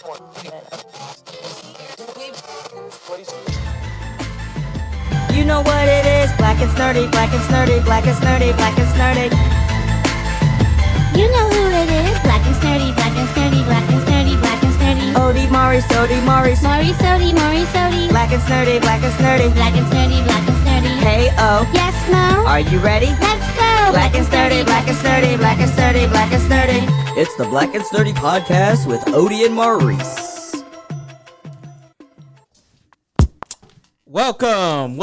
You know what it is, black and snurdy, black and snurdy, black and snurdy, black and snurdy. You know who it is, black and snurdy, black and snurdy, black and snurdy, black and snurdy. Ode, Maurice, Ode, Maurice. Maurice, Ode, Maurice, Ode. Black and snurdy, black and snurdy. Black and snurdy, black and snurdy. Hey, oh. Yes, Mo? Are you ready? Let's go! Black and snurdy, black and snurdy, black and snurdy, black and snurdy. It's the Black and Snurdy podcast with Ode and Maurice. Welcome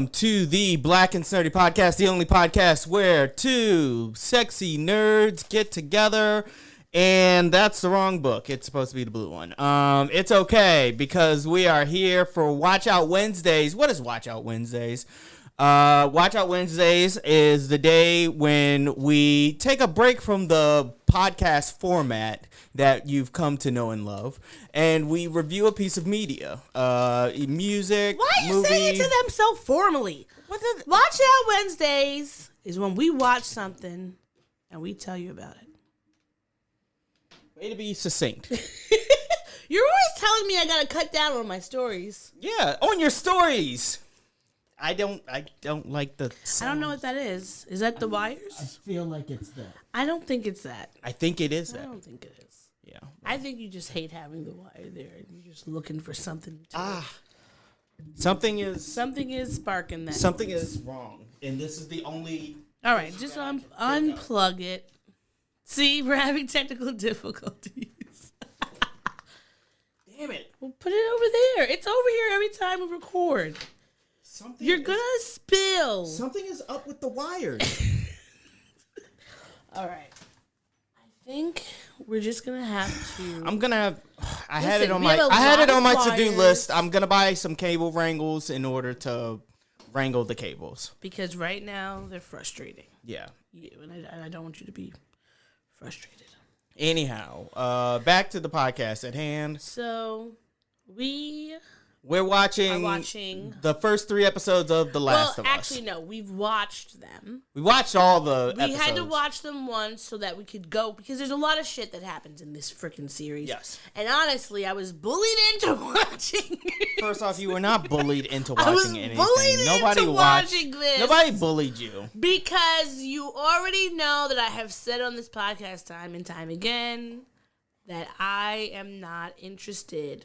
to the Black and Snurdy podcast, the only podcast where two sexy nerds get together, and that's the wrong book. It's supposed to be the blue one. It's okay, because we are here for Watch Out Wednesdays. What is Watch Out Wednesdays? Watch Out Wednesdays is the day when we take a break from the podcast format that you've come to know and love, and we review a piece of media, music, Why are you movie. saying it to them so formally? Watch Out Wednesdays is when we watch something and we tell you about it. Way to be succinct. You're always telling me I gotta cut down on my stories. Yeah, on your stories. I don't like the sound. I don't know what that is. Is that the wires? I feel like it's that. I don't think it's that. I think it is I that. don't think it is. Yeah. I think you just hate having the wire there and you're just looking for something to Something is sparking that. something is wrong, and this is the only. All right, just unplug it. See, we're having technical difficulties. Damn it! Well, put it over there. It's over here every time we record. You're gonna spill. Something is up with the wires. All right. I think we're just gonna have to. I'm gonna have. I had Listen, it on we my. have a I had it lot on my of to-do wires. list. I'm gonna buy some cable wrangles in order to wrangle the cables. Because right now they're frustrating Yeah. you, and I don't want you to be frustrated. Anyhow, back to the podcast at hand. So we We're are watching. the first 3 episodes of The Last of Us. Actually, no. We've watched them. We watched all the We episodes. had to watch them once so that we could go, because there's a lot of shit that happens in this freaking series. Yes. And honestly, I was bullied into watching it. First off, you were not bullied into I was watching anything. bullied into watching this. Nobody bullied you. Because you already know that I have said on this podcast time and time again that I am not interested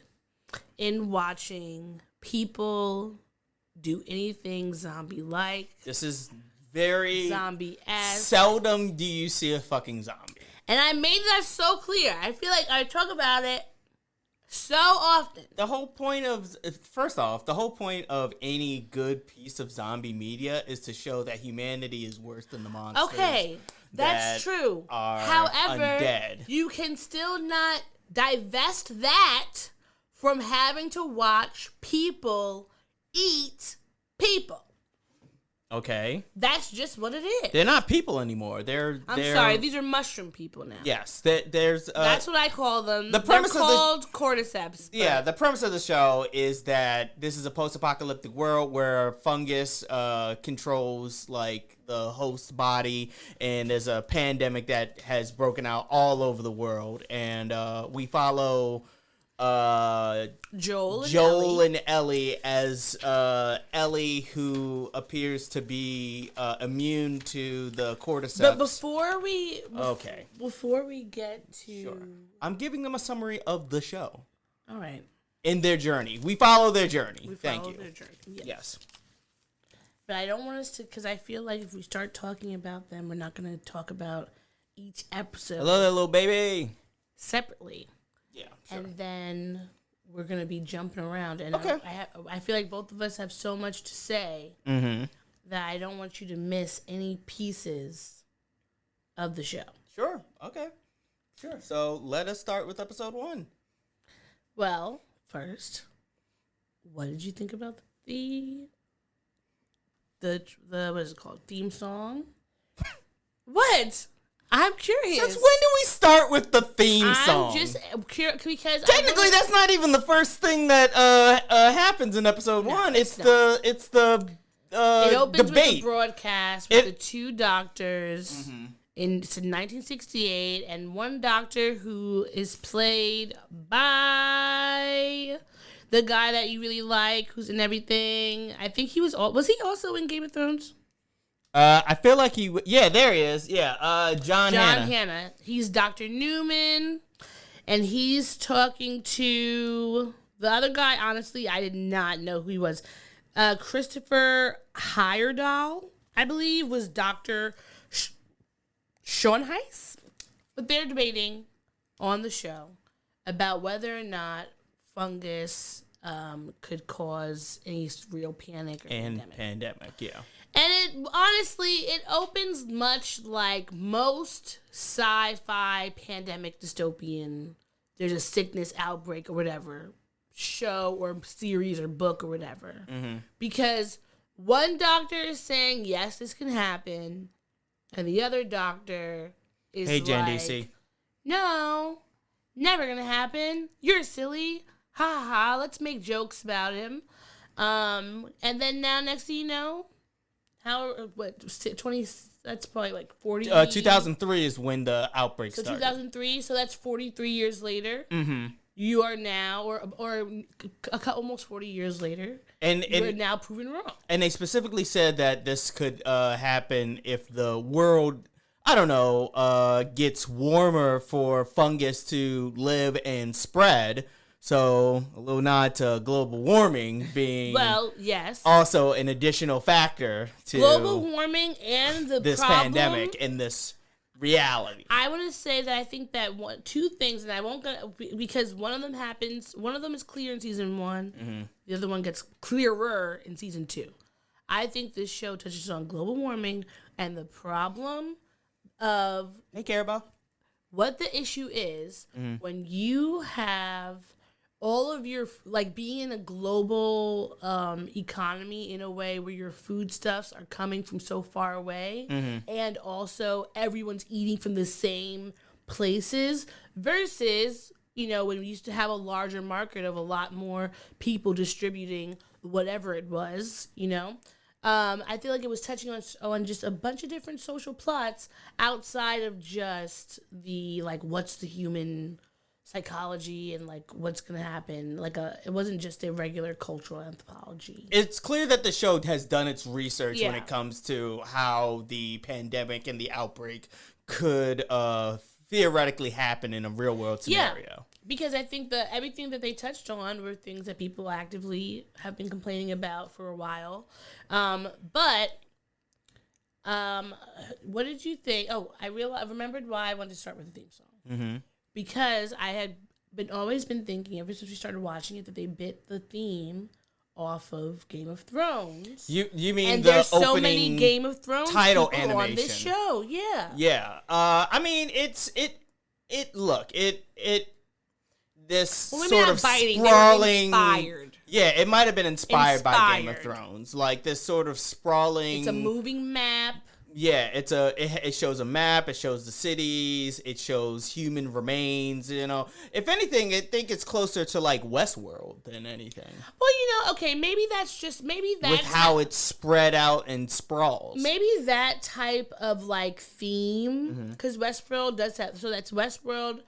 in watching people do anything zombie-like, This is very zombie-esque. seldom do you see a fucking zombie. And I made that so clear. I feel like I talk about it so often. The whole point of, first off, the whole point of any good piece of zombie media is to show that humanity is worse than the monsters. Okay, that's true. are However, undead. you can still not divest that from having to watch people eat people. Okay. That's just what it is. They're not people anymore. I'm sorry, these are mushroom people now. Yes, there's... That's what I call them. the premise They're of the- called cordyceps. Yeah, the premise of the show is that this is a post-apocalyptic world where fungus controls like the host body, and there's a pandemic that has broken out all over the world, and we follow Joel and Ellie as Ellie, who appears to be immune to the cordyceps. But before we get to Sure. I'm giving them a summary of the show. All right. In their journey. We follow their journey. We Thank follow you. their journey. Yes. But I don't want us to, because I feel like if we start talking about them, we're not going to talk about each episode Hello there, little baby. separately. Yeah, sure. And then we're going to be jumping around. And Okay. I feel like both of us have so much to say that I don't want you to miss any pieces of the show. Sure. Okay. Sure. So let us start with episode 1. Well, first, what did you think about the what is it called? Theme song? What? I'm curious. Since when do we start with the theme song? I'm just curious because technically that's not even the first thing that happens in episode 1. It's not. the it opens debate. with the broadcast with the 2 doctors It's in 1968, and one doctor who is played by the guy that you really like, who's in everything. I think he was he also in Game of Thrones? I feel like there he is. Yeah, John Hannah. He's Dr. Newman, and he's talking to the other guy. Honestly, I did not know who he was. Christopher Heyerdahl, I believe, was Dr. Sean Heiss. But they're debating on the show about whether or not fungus could cause any real panic or pandemic, yeah. And it opens much like most sci-fi pandemic dystopian, there's a sickness outbreak or whatever, show or series or book or whatever. Mm-hmm. Because one doctor is saying, yes, this can happen, and the other doctor is Jan DC. No, never gonna happen. You're silly. Ha ha ha. Let's make jokes about him. And then now, next thing you know, 20, that's probably like 40. 2003 is when the outbreak started. So 2003, so that's 43 years later. Mm-hmm. You are now, or almost 40 years later, and you're now proven wrong. And they specifically said that this could happen if the world, I don't know, gets warmer for fungus to live and spread. So a little nod to global warming being also an additional factor to global warming and this pandemic and this reality. I want to say that I think that two things, and I won't go because one of them happens. One of them is clear in season 1. Mm-hmm. The other one gets clearer in season 2. I think this show touches on global warming and the problem of what the issue is when you have all of your, like, being in a global economy in a way where your foodstuffs are coming from so far away, and also everyone's eating from the same places versus, when we used to have a larger market of a lot more people distributing whatever it was, I feel like it was touching on just a bunch of different social plots outside of just the, like, what's the human psychology and like what's gonna happen. It wasn't just a regular cultural anthropology. It's clear that the show has done its research when it comes to how the pandemic and the outbreak could theoretically happen in a real world scenario. Yeah, because I think that everything that they touched on were things that people actively have been complaining about for a while. But what did you think? Oh, I remembered why I wanted to start with the theme song. Mm-hmm. Because I had always been thinking ever since we started watching it that they bit the theme off of Game of Thrones. You mean and the there's opening so many Game of Thrones title people animation on this show? Yeah. Yeah. I mean, this sort of sprawling. Inspired. Yeah, it might have been inspired by Game of Thrones, like this sort of sprawling. It's a moving map. Yeah, it shows a map, it shows the cities, it shows human remains, If anything, I think it's closer to like Westworld than anything. Well, okay, maybe that's with how it's spread out and sprawls. Maybe that type of like theme, because Westworld does have, so that's Westworld,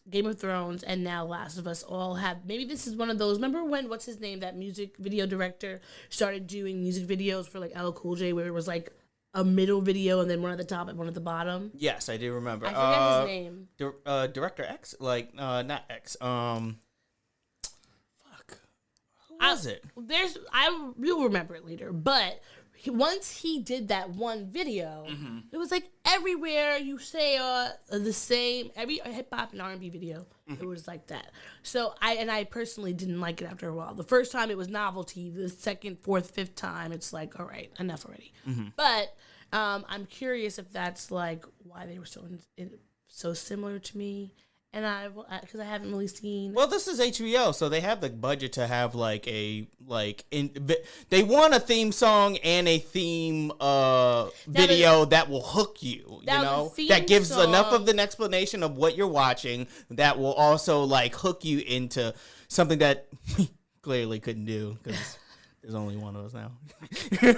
Game of Thrones, and now Last of Us all have. Maybe this is one of those. Remember when what's his name, that music video director, started doing music videos for like LL Cool J, where it was like a middle video and then one at the top and one at the bottom. Yes, I do remember. I forget his name. Director X, not X. Fuck. Who was it? You'll remember it later, but. Once he did that one video, it was like everywhere you say the same, every hip hop and R&B video, it was like that. So I personally didn't like it after a while. The first time it was novelty. The second, fourth, fifth time, it's like, all right, enough already. But I'm curious if that's like why they were so similar to me. And because I haven't really seen. Well, this is HBO, so they have the budget to have they want a theme song and a theme video that will hook you. That gives enough of an explanation of what you're watching that will also like hook you into something that we clearly couldn't do because there's only one of us now. People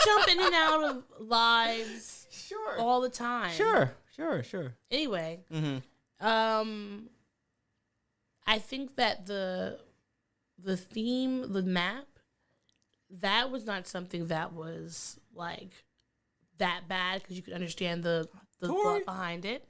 jump in and out of lives. Sure. all the time. Sure. Anyway, I think that the theme, the map, that was not something that was like that bad because you could understand the thought behind it.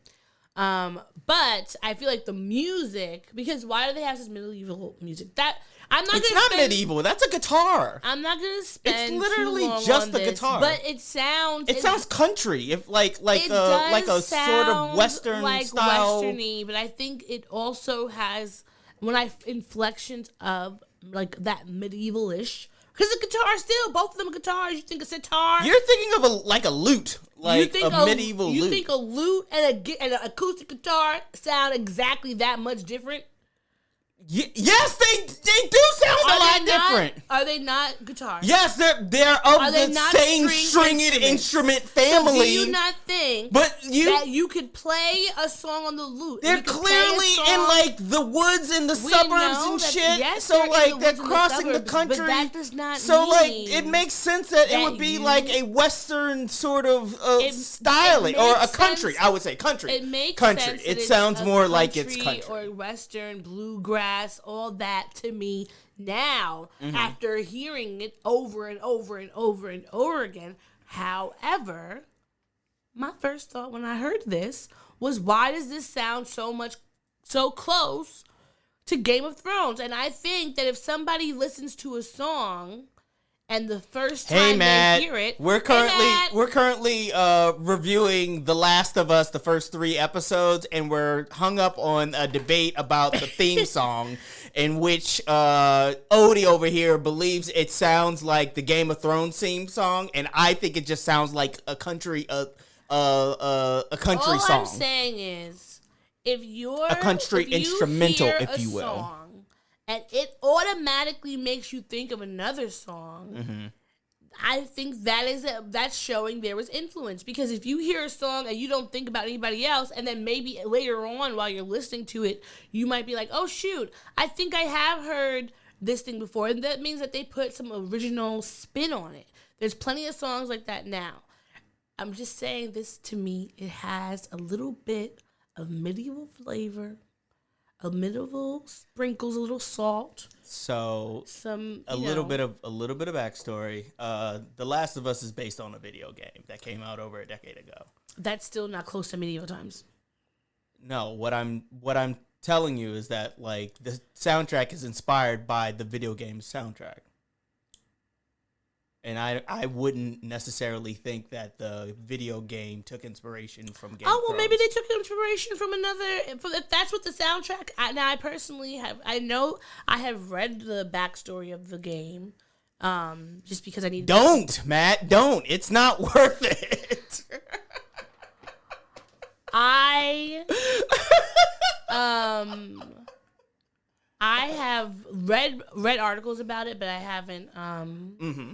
But I feel like the music, because why do they have this medieval music? That it's not medieval. That's a guitar. I'm not gonna spend. It's literally too long just on the this, guitar. but it sounds country. If like a sort of Western like style. Westerny, but I think it also has inflections of like that medieval-ish. Because the guitar still, both of them are guitars. You think a sitar. You're thinking of a lute, like a medieval lute. You think a lute and an acoustic guitar sound exactly that much different? Yes, they do sound a lot different. Are they not guitars? Yes, they're of the same stringed instrument family. So do you not think that you could play a song on the lute? They're clearly in like the woods and the suburbs and shit. Yes, so like they're crossing the country. But that does not so mean like it makes sense that it would be like a Western sort of styling or a country. I would say country. It makes country. sense. It sounds more like it's country or Western bluegrass. All that to me now after hearing it over and over and over and over again. However, my first thought when I heard this was, why does this sound so close to Game of Thrones? And I think that if somebody listens to a song and the first time they hear it, we're currently reviewing The Last of Us, the first 3 episodes, and we're hung up on a debate about the theme song, in which Ode over here believes it sounds like the Game of Thrones theme song, and I think it just sounds like a country song. All I'm saying is, if instrumental, if you will. Song, and it automatically makes you think of another song, I think that's showing there was influence. Because if you hear a song and you don't think about anybody else, and then maybe later on while you're listening to it, you might be like, oh shoot, I think I have heard this thing before. And that means that they put some original spin on it. There's plenty of songs like that now. I'm just saying, this to me, it has a little bit of medieval flavor. A medieval sprinkles, a little salt. So a little bit of backstory. The Last of Us is based on a video game that came out over a decade ago. That's still not close to medieval times. No, what I'm telling you is that like the soundtrack is inspired by the video game soundtrack. And I wouldn't necessarily think that the video game took inspiration from Game of Thrones. Maybe they took inspiration from another. If that's what the soundtrack. I personally have. I know I have read the backstory of the game, just because I need. Don't, Matt. Don't. It's not worth it. I have read articles about it, but I haven't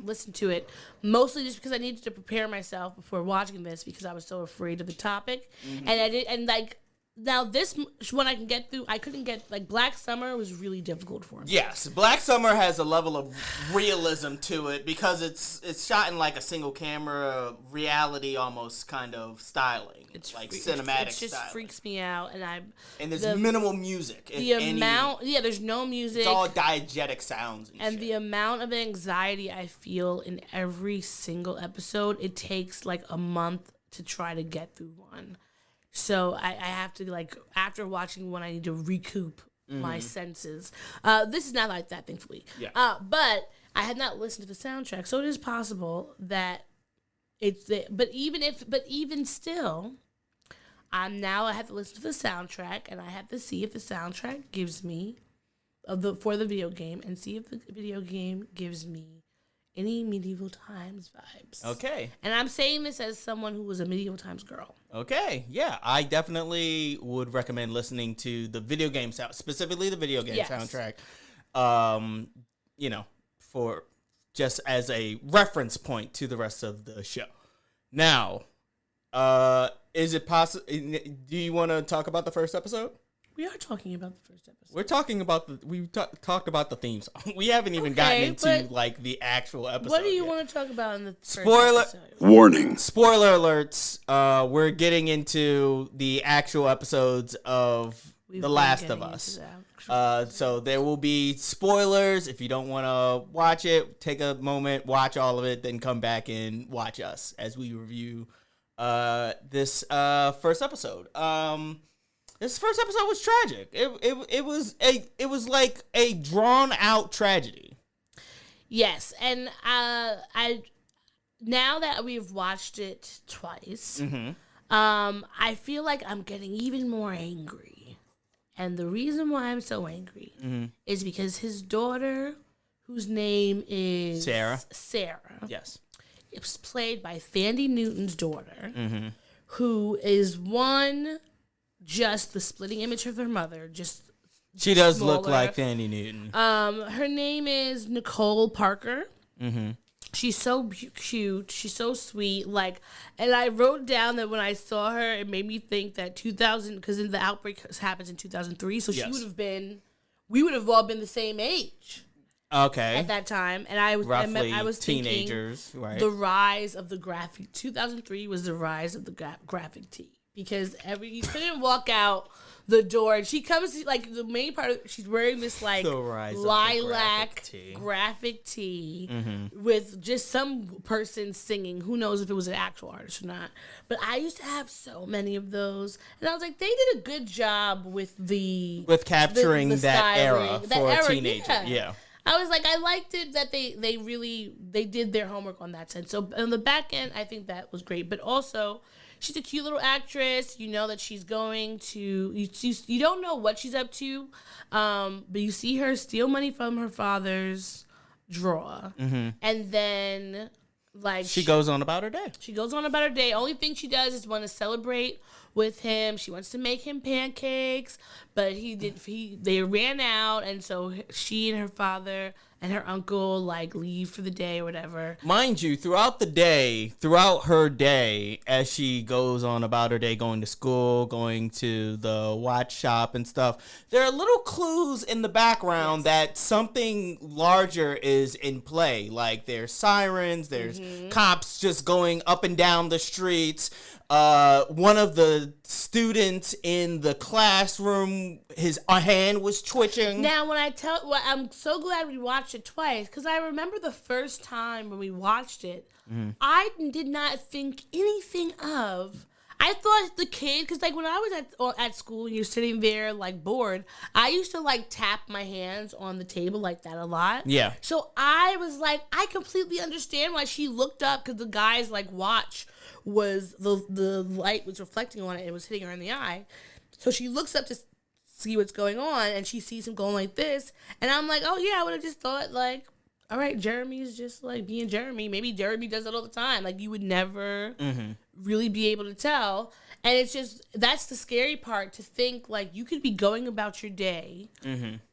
listened to it. Mostly just because I needed to prepare myself before watching this, because I was so afraid of the topic. And I did, and like now this one I can get through. I couldn't get like Black Summer was really difficult for me. Yes, Black Summer has a level of realism to it because it's shot in like a single camera reality almost kind of styling. It's like cinematic. It just freaks me out, and there's minimal music. There's no music. It's all diegetic sounds and the amount of anxiety I feel in every single episode, it takes like a month to try to get through one. So I have to, like, after watching one, I need to recoup my senses. This is not like that, thankfully. Yeah. But I had not listened to the soundtrack, so it is possible that it's there. But even still, I have to listen to the soundtrack, and I have to see if the soundtrack gives me for the video game, and see if the video game gives me any medieval times vibes. Okay. And I'm saying this as someone who was a medieval times girl. Okay. Yeah, I definitely would recommend listening to the video game specifically the video game soundtrack. For just as a reference point to the rest of the show. Now, is it possible? Do you want to talk about the first episode? We are talking about the first episode. We're talking about we talked about the themes. We haven't even gotten into like the actual episode. What do you yet. want to talk about in the first Spoiler episode? Warning. Spoiler alerts. We're getting into the actual episodes of We've The been Last of getting Us. into that. So there will be spoilers. If you don't want to watch it, take a moment, watch all of it, then come back and watch us as we review this first episode. This first episode was tragic. It was like a drawn out tragedy. Yes, and I now that we've watched it twice, I feel like I'm getting even more angry. And the reason why I'm so angry is because his daughter, whose name is Sarah. Yes. It was played by Thandie Newton's daughter, who is just the splitting image of her mother. Just She does look smaller. like Thandie Newton. Her name is Nicole Parker. She's so cute. She's so sweet. And I wrote down that when I saw her, it made me think that 2000, because the outbreak happens in 2003, so she Yes. would have been, we would have all been the same age Okay. at that time. And I was teenagers, thinking right? the rise of the graphic. 2003 was the rise of the graphic tee. Because you couldn't walk out the door, and she comes the main part. She's wearing this The rise of the lilac graphic tee with just some person singing. Who knows if it was an actual artist or not? But I used to have so many of those, and I was like, they did a good job with capturing the that era styling. for a teenager. Yeah. I was like, I liked it that they really did their homework on that sense. So on the back end, I think that was great. But also, she's a cute little actress. You know that she's going to... You don't know what she's up to, but you see her steal money from her father's drawer. And then, She goes on about her day. She goes on about her day. Only thing she does is want to celebrate with him. She wants to make him pancakes, but they ran out, and so she and her father and her uncle leave for the day or whatever. Mind you, throughout her day, as she goes on about her day, going to school, going to the watch shop and stuff, there are little clues in the background that something larger is in play. Like there's sirens, there's cops just going up and down the streets. One of the students in the classroom, his hand was twitching. Now, I'm so glad we watched it twice, because I remember the first time when we watched it, I did not think anything of. I thought the kid, because when I was at school and you're sitting there bored, I used to tap my hands on the table like that a lot. Yeah. So I was I completely understand why she looked up, because the guy's watch was the light was reflecting on it. It was hitting her in the eye. So she looks up to see what's going on, and she sees him going like this. And I'm like, oh yeah, I would have just thought all right, Jeremy's just being Jeremy. Maybe Jeremy does it all the time. You would never really be able to tell. And it's just, that's the scary part, to think you could be going about your day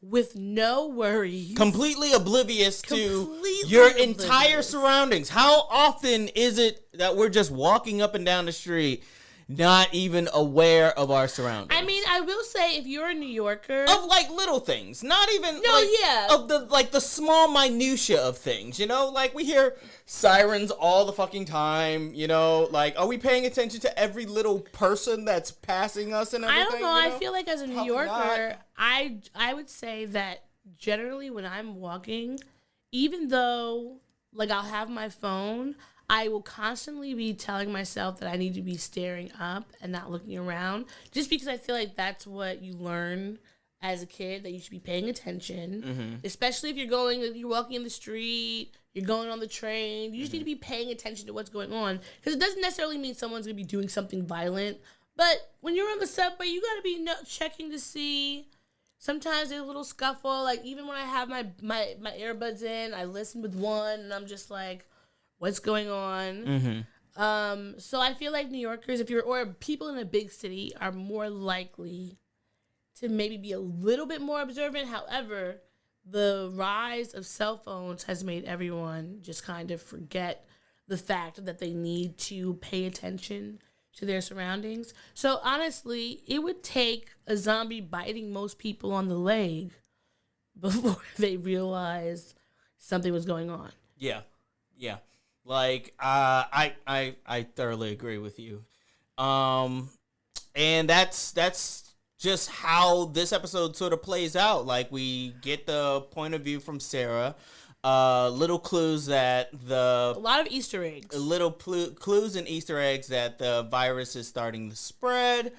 with no worries. Completely oblivious to your entire surroundings. How often is it that we're just walking up and down the street, not even aware of our surroundings? I mean, I will say, if you're a New Yorker, of little things, not even of the small minutia of things, we hear sirens all the fucking time, are we paying attention to every little person that's passing us and everything? I don't know. I feel like as a New Probably Yorker, not. I would say that generally when I'm walking, even though I'll have my phone, I will constantly be telling myself that I need to be staring up and not looking around, just because I feel like that's what you learn as a kid, that you should be paying attention, especially if you're walking in the street, you're going on the train. You just need to be paying attention to what's going on, because it doesn't necessarily mean someone's going to be doing something violent, but when you're on the subway, you got to be checking to see. Sometimes there's a little scuffle. Even when I have my earbuds in, I listen with one, and I'm just what's going on? So I feel like New Yorkers, or people in a big city, are more likely to maybe be a little bit more observant. However, the rise of cell phones has made everyone just kind of forget the fact that they need to pay attention to their surroundings. So honestly, it would take a zombie biting most people on the leg before they realized something was going on. Yeah. Like, I thoroughly agree with you. And that's just how this episode sort of plays out. Like, we get the point of view from Sarah. Little clues that A lot of Easter eggs. Clues and Easter eggs that the virus is starting to spread.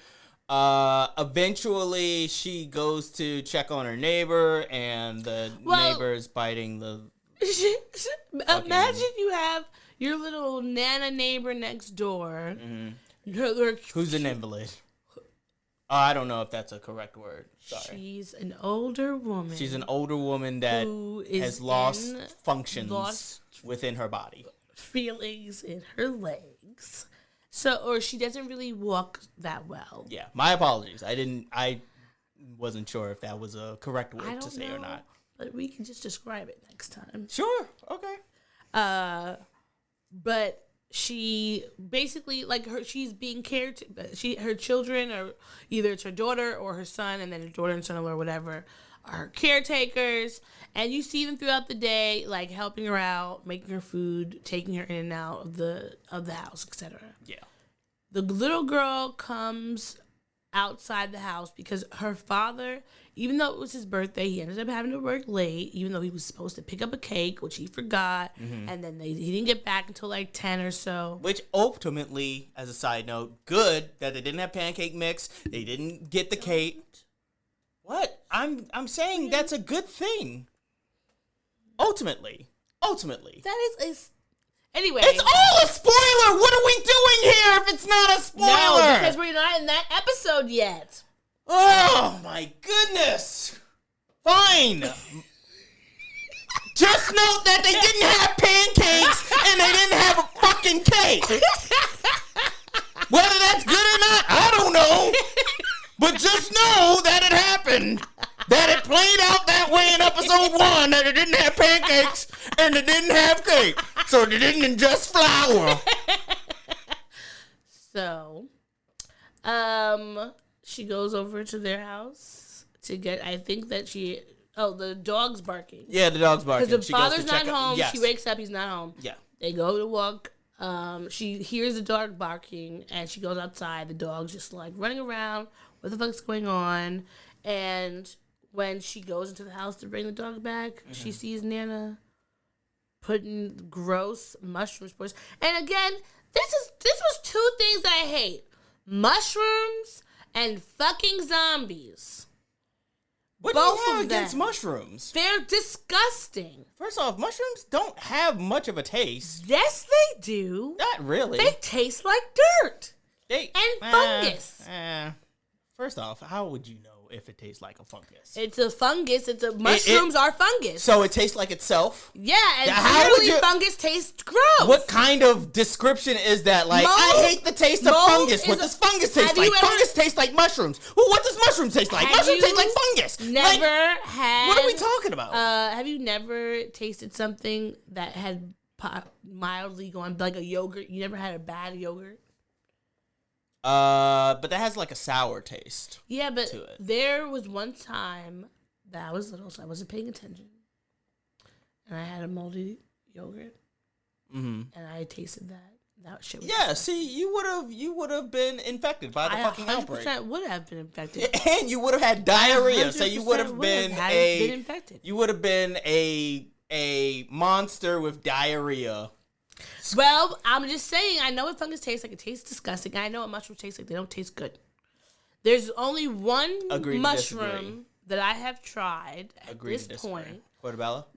Eventually, she goes to check on her neighbor, and the neighbor is biting the. Imagine you have your little Nana neighbor next door. Mm-hmm. Who's an invalid? I don't know if that's a correct word. Sorry. She's an older woman. She's an older woman that has lost functions within her body. Feelings in her legs. Or she doesn't really walk that well. Yeah, my apologies. I wasn't sure if that was a correct word to say or not. But we can just describe it next time. Sure. Okay. But she basically, like, she's being cared. Her children are either it's her daughter or her son, and then her daughter and son or whatever are caretakers, and you see them throughout the day, like helping her out, making her food, taking her in and out of the house, etc. Yeah. The little girl comes outside the house because her father, even though it was his birthday, he ended up having to work late, even though he was supposed to pick up a cake, which he forgot, and then he didn't get back until like 10 or so. Which ultimately, as a side note, good that they didn't have pancake mix, they didn't get the cake. What? I'm saying that's a good thing. Ultimately. That is anyway. It's all a spoiler! What are we doing here if it's not a spoiler? No, because we're not in that episode yet. Oh my goodness! Fine! Just note that they didn't have pancakes and they didn't have a fucking cake! Whether that's good or not, I don't know! But just know that it happened! That it played out that way in episode 1, that it didn't have pancakes and it didn't have cake. So they didn't ingest flour. So, she goes over to their house to get, I think that the dog's barking. Yeah, the dog's barking. Because the father's not home. Yes. She wakes up, he's not home. Yeah. They go to walk. She hears the dog barking, and she goes outside. The dog's just like running around. What the fuck's going on? And when she goes into the house to bring the dog back, she sees Nana putting gross mushroom spores. And again, this was two things that I hate: mushrooms and fucking zombies. What do you have against mushrooms? They're disgusting. First off, mushrooms don't have much of a taste. Yes, they do. Not really. They taste like dirt and fungus. First off, how would you know if it tastes like a fungus? It's a fungus. Mushrooms are fungus. So it tastes like itself? Yeah, and clearly fungus tastes gross. What kind of description is that? Like, I hate the taste of fungus. What does fungus taste like? Fungus tastes like mushrooms. Well, what does mushrooms taste like? Mushrooms taste like fungus. Never had. What are we talking about? Have you never tasted something that had mildly gone, like a yogurt? You never had a bad yogurt? But that has like a sour taste. Yeah, but there was one time that I was little, so I wasn't paying attention, and I had a moldy yogurt, and I tasted that. That shit was see, you would have been infected by the fucking outbreak. I would have been infected, and you would have had diarrhea. So you would have been infected. You would have been a monster with diarrhea. Well, I'm just saying, I know what fungus tastes like. It tastes disgusting. I know what mushrooms taste like. They don't taste good. There's only one mushroom that I have tried at this point. Portobello?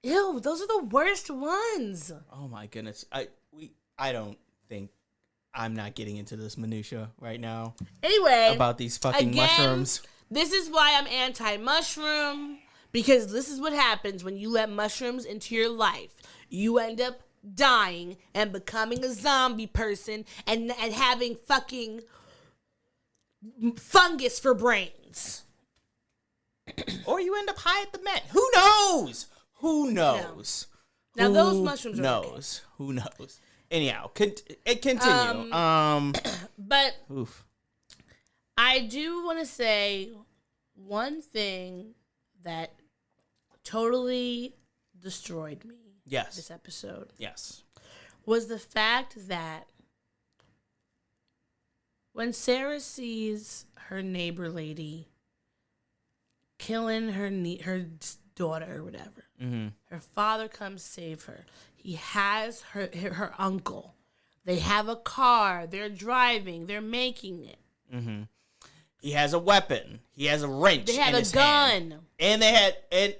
Ew, those are the worst ones. Oh my goodness. I don't think I'm not getting into this minutia right now. Anyway, about these fucking mushrooms. This is why I'm anti-mushroom, because this is what happens when you let mushrooms into your life. You end up dying and becoming a zombie person and having fucking fungus for brains. Or you end up high at the Met. Who knows? Who knows? No. Now those mushrooms are knows? Okay. Who knows? Anyhow, continue. But Oof. I do want to say one thing that totally destroyed me. Yes. This episode. Yes. Was the fact that when Sarah sees her neighbor lady killing her daughter or whatever, her father comes save her. He has her uncle. They have a car. They're driving. They're making it. Mm-hmm. He has a weapon. He has a wrench. They had in a his gun. hand. And they had, yeah,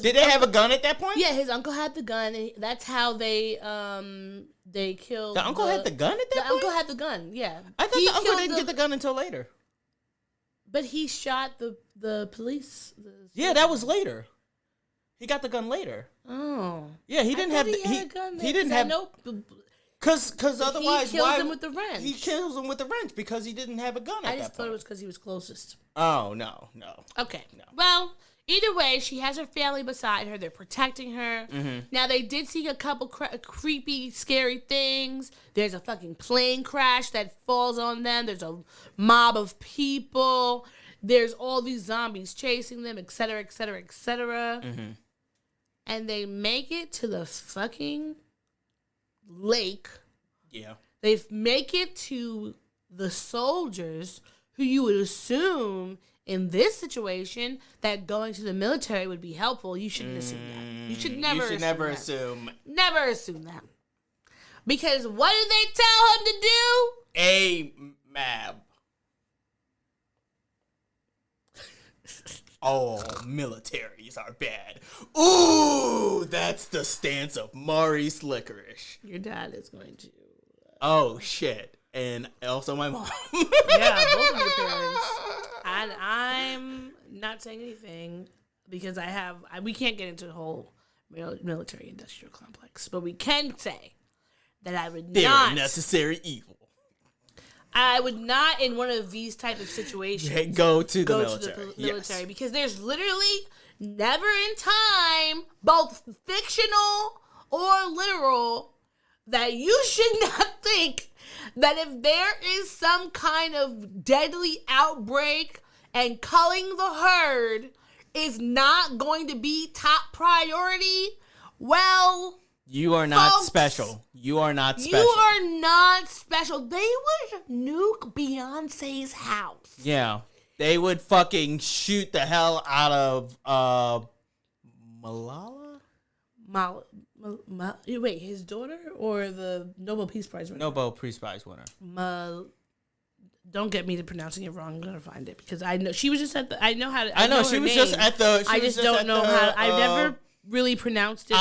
did they have a gun at that point? Yeah, his uncle had the gun. And that's how they killed. The uncle had the gun at that point? The uncle had the gun, yeah. I thought the uncle didn't get the gun until later. But he shot the police. Yeah, that was later. He got the gun later. Oh. Yeah, he didn't have he had a gun he didn't have Because otherwise, he kills him with the wrench. He kills him with the wrench because he didn't have a gun at that point. I just thought it was because he was closest. Oh, no. Okay. No. Well, either way, she has her family beside her. They're protecting her. Mm-hmm. Now, they did see a couple creepy, scary things. There's a fucking plane crash that falls on them. There's a mob of people. There's all these zombies chasing them, etc., etc., etc. And they make it to the fucking lake. Yeah. They make it to the soldiers who you would assume in this situation that going to the military would be helpful. You shouldn't assume that. You should never assume. Never assume that. Because what did they tell him to do? A mab. All militaries are bad. Ooh, that's the stance of Maurice Licorish. Your dad is going to. Oh, shit. And also my mom. Yeah, both of your parents. And I'm not saying anything because we can't get into the whole military industrial complex. But we can say that I would They're not. a necessary evil. I would not, in one of these type of situations, go to the military. Yes. Because there's literally never in time, both fictional or literal, that you should not think that if there is some kind of deadly outbreak and culling the herd is not going to be top priority, well... You are not folks, special. You are not special. You are not special. They would nuke Beyonce's house. Yeah. They would fucking shoot the hell out of Malala? Wait, his daughter or the Nobel Peace Prize winner? Nobel Peace Prize winner. Don't get me to pronouncing it wrong. I'm gonna find it because I know she was just at the. I know how to. I know she was just at the. I just don't know how. I've never really pronounced it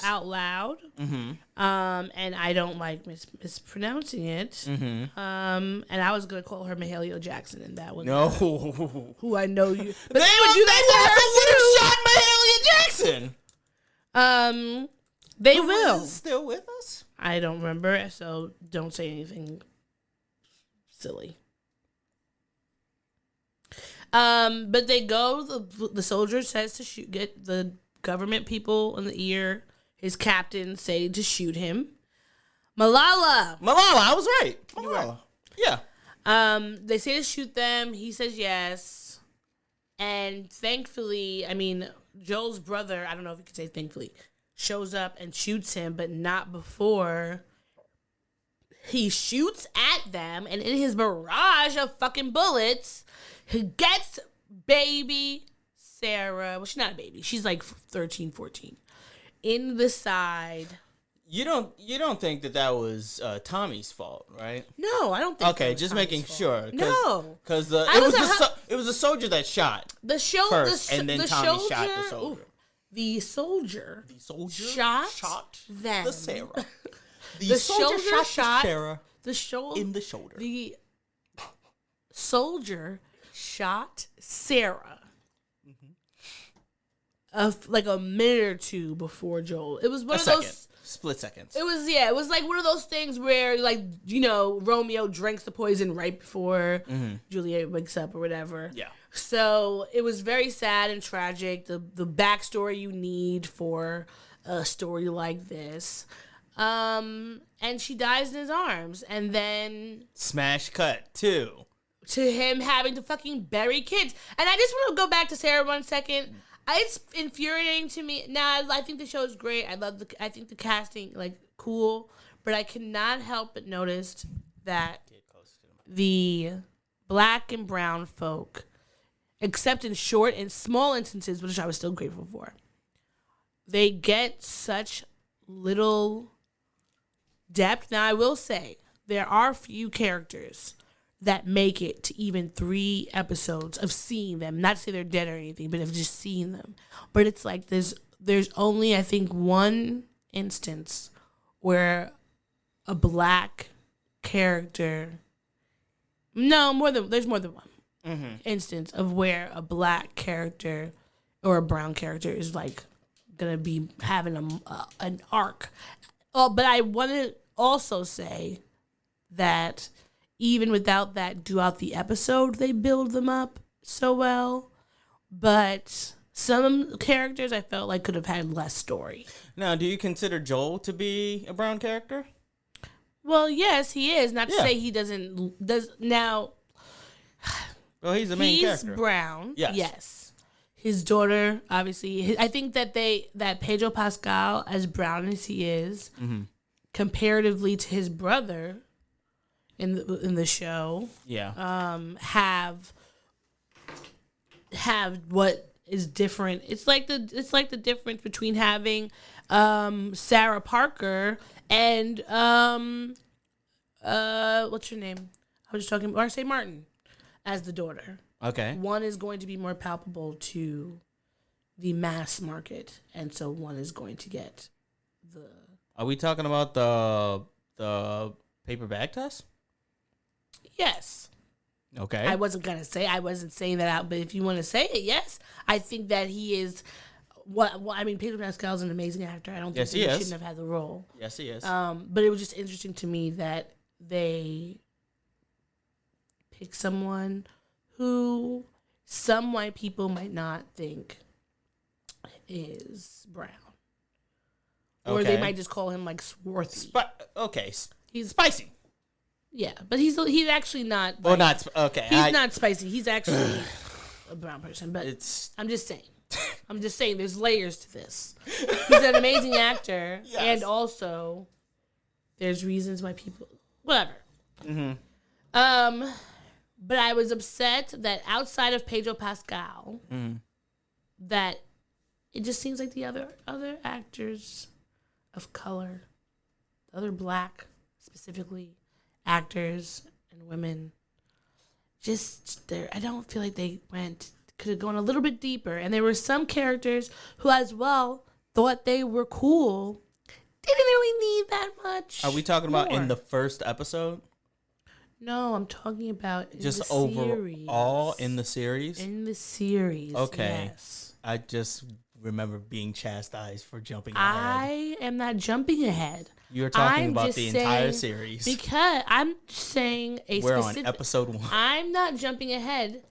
out loud. Mm-hmm. And I don't like mispronouncing it. Mm-hmm. And I was gonna call her Mahalia Jackson, and that was no. Who I know you. But they would do that to her too. Would have shot Mahalia Jackson. They will. Is still with us? I don't remember, so don't say anything silly. But they go. The soldier says to get the government people in the ear. His captain say to shoot him. Malala, I was right. Malala. Yeah. They say to shoot them. He says yes. And thankfully, Joel's brother, I don't know if you could say thankfully, shows up and shoots him, but not before he shoots at them. And in his barrage of fucking bullets, he gets baby Sarah. Well, she's not a baby. She's like 13, 14. In the side. You don't think that was Tommy's fault, right? No, I don't think. Okay, just Tommy's making fault. sure. No, because it was the soldier that shot first, and then Tommy shot the soldier. The soldier shot them. The Sarah. The soldier shot Sarah in the shoulder. The soldier shot Sarah. Like a minute or two before Joel. It was one of those split seconds. It was like one of those things where, like, Romeo drinks the poison right before Juliet wakes up or whatever. Yeah. So it was very sad and tragic. The backstory you need for a story like this. And she dies in his arms. And then Smash cut, too. to him having to fucking bury kids. And I just want to go back to Sarah 1 second. It's infuriating to me. Now, I think the show is great. I think the casting, like, cool. But I cannot help but notice that the black and brown folk, except in short and small instances, which I was still grateful for, they get such little depth. Now, I will say, there are few characters that make it to even 3 episodes of seeing them. Not to say they're dead or anything, but of just seeing them. But it's like there's only, I think, one instance where a black character... No, there's more than one instance of where a black character or a brown character is, like, going to be having an arc. Oh, but I want to also say that even without that, throughout the episode, they build them up so well. But some characters I felt like could have had less story. Now, do you consider Joel to be a brown character? Well, yes, he is. Not to say he does now. Well, he's the main character. He's brown. Yes. His daughter, obviously. I think that Pedro Pascal, as brown as he is, comparatively to his brother in the show, have what is different. It's like the difference between having Sarah Parker and what's her name? I was just talking about Marcy Martin as the daughter. Okay. One is going to be more palpable to the mass market, and so one is going to get the... Are we talking about the paper bag test? Yes. Okay. I wasn't saying that out, but if you want to say it, yes. I think that he is... Pedro Pascal's an amazing actor. I don't think he shouldn't have had the role. Yes, he is. But it was just interesting to me that they pick someone who some white people might not think is brown. Or they might just call him, like, swarthy. He's spicy. Yeah, but he's actually not. Well, not okay. He's not spicy. He's actually a brown person. But I'm just saying. There's layers to this. He's an amazing actor, and also there's reasons why people whatever. But I was upset that outside of Pedro Pascal, that it just seems like the other actors of color, the other black specifically actors and women, just there. I don't feel like they could have gone a little bit deeper. And there were some characters who, as well, thought they were cool. Didn't really need that much. Are we talking about in the first episode? No, I'm talking about in just the overall in the series. In the series, okay. Yes. I just remember being chastised for jumping ahead. I am not jumping ahead. You're talking about the entire series. Because I'm saying we're on episode 1. I'm not jumping ahead.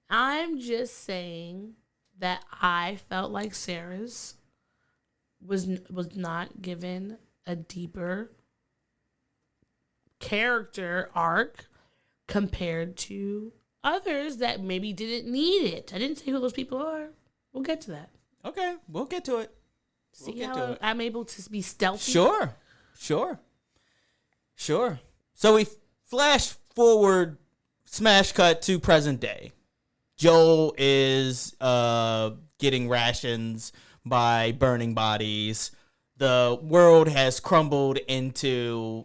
I'm just saying that I felt like Sarah's was not given a deeper character arc compared to others that maybe didn't need it. I didn't say who those people are. We'll get to that. Okay, we'll get to it. See how I'm able to be stealthy? Sure. So we flash forward, smash cut to present day. Joel is getting rations by burning bodies. The world has crumbled into,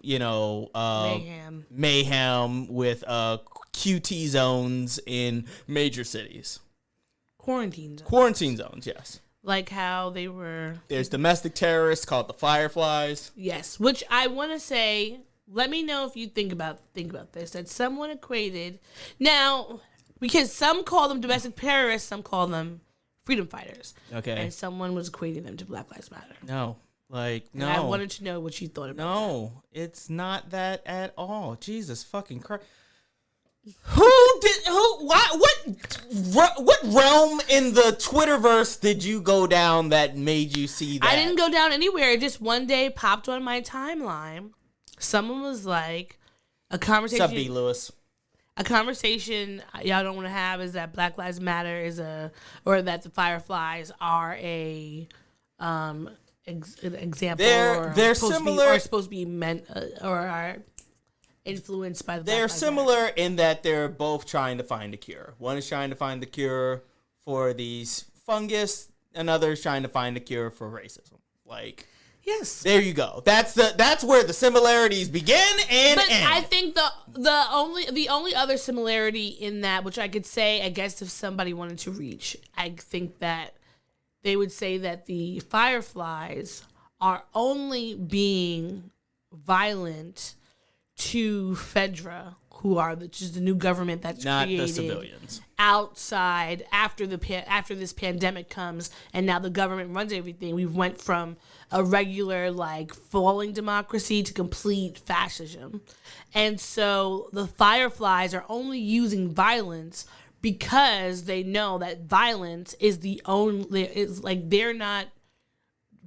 mayhem with QT zones in major cities. Quarantine zones, yes. Like how they were... There's domestic terrorists called the Fireflies. Yes, which I want to say, let me know if you think about this, that someone equated... Now, because some call them domestic terrorists, some call them freedom fighters. Okay. And someone was equating them to Black Lives Matter. No. No. And I wanted to know what you thought about that. No, it's not that at all. Jesus fucking Christ. what realm in the Twitterverse did you go down that made you see that? I didn't go down anywhere. It just one day popped on my timeline. Someone was like, a conversation. What's up, B. Lewis? A conversation y'all don't want to have is that Black Lives Matter or that the Fireflies are an example. They're similar. Supposed to be meant or are influenced by the. They're Black Lives similar Matter. in that they're both trying to find a cure. One is trying to find the cure for these fungus. Another is trying to find a cure for racism. Like. Yes. There you go. That's where the similarities begin and but end. I think the only other similarity in that, which I could say, I guess if somebody wanted to reach, I think that they would say that the Fireflies are only being violent to Fedra, who are just the new government that's not created the civilians outside after this pandemic comes, and now the government runs everything. We went from a regular falling democracy to complete fascism, and so the Fireflies are only using violence because they know that violence is they're not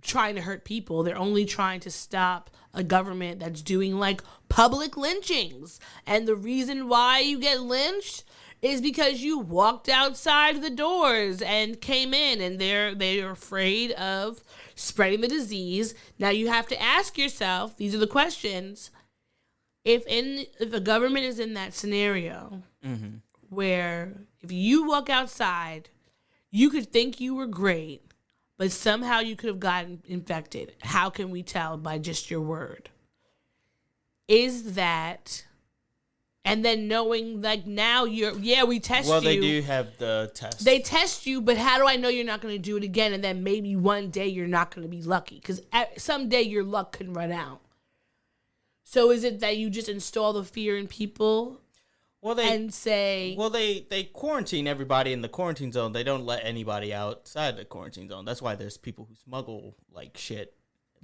trying to hurt people. They're only trying to stop a government that's doing public lynchings. And the reason why you get lynched is because you walked outside the doors and came in, and they're afraid of spreading the disease. Now you have to ask yourself, these are the questions. If a government is in that scenario where if you walk outside, you could think you were great, but somehow you could have gotten infected. How can we tell by just your word? Is that, and then knowing now we test you. Well, they do have the test. They test you, but how do I know you're not going to do it again? And then maybe one day you're not going to be lucky because someday your luck can run out. So is it that you just install the fear in people? And say... Well, they quarantine everybody in the quarantine zone. They don't let anybody outside the quarantine zone. That's why there's people who smuggle, shit,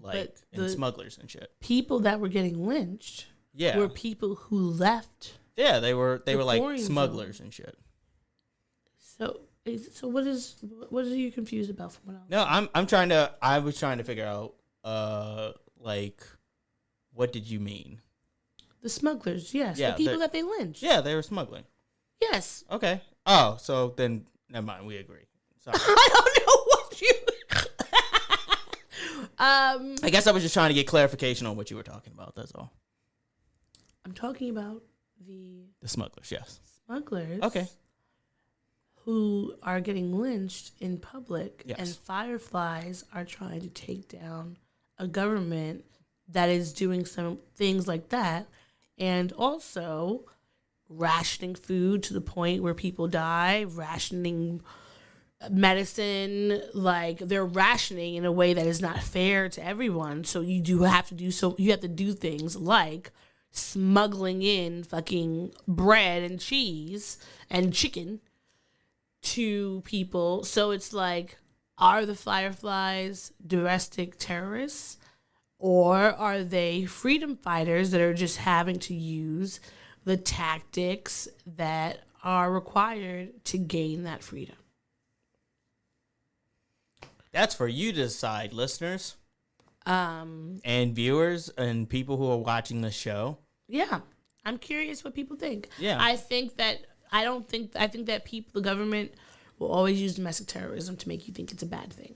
and smugglers and shit. People that were getting lynched were people who left. Yeah, they were smugglers and shit. So what are you confused about from what else? No, I was trying to figure out, what did you mean? The smugglers, yes. Yeah, the people that they lynched. Yeah, they were smuggling. Yes. Okay. Oh, so then, never mind. We agree. Sorry. I don't know what you... I guess I was just trying to get clarification on what you were talking about. That's all. I'm talking about the smugglers, yes. Smugglers. Okay. Who are getting lynched in public, yes. And Fireflies are trying to take down a government that is doing some things like that. And also rationing food to the point where people die, rationing medicine, they're rationing in a way that is not fair to everyone. So you have to do things like smuggling in fucking bread and cheese and chicken to people. So it's are the Fireflies domestic terrorists? Or are they freedom fighters that are just having to use the tactics that are required to gain that freedom? That's for you to decide, listeners. And viewers and people who are watching the show. Yeah. I'm curious what people think. Yeah. I think that the government will always use domestic terrorism to make you think it's a bad thing.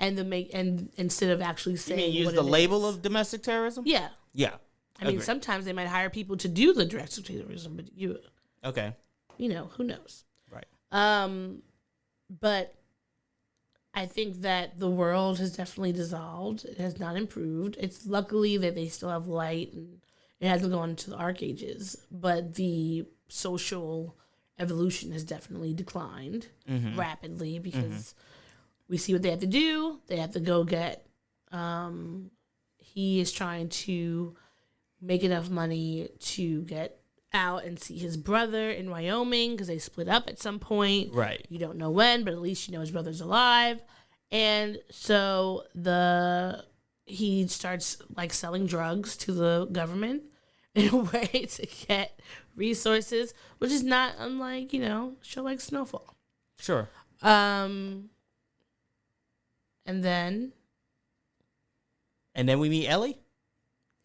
And instead of actually saying, you mean use the label of domestic terrorism? Yeah. Yeah. I mean, sometimes they might hire people to do the domestic terrorism, but okay. Who knows? Right. But I think that the world has definitely dissolved. It has not improved. It's luckily that they still have light and it hasn't gone into the arc ages, but the social evolution has definitely declined rapidly because we see what they have to do. They have to go get, he is trying to make enough money to get out and see his brother in Wyoming because they split up at some point. Right. You don't know when, but at least you know his brother's alive. And so he starts selling drugs to the government in a way to get resources, which is not unlike, a show like Snowfall. Sure. And then we meet Ellie.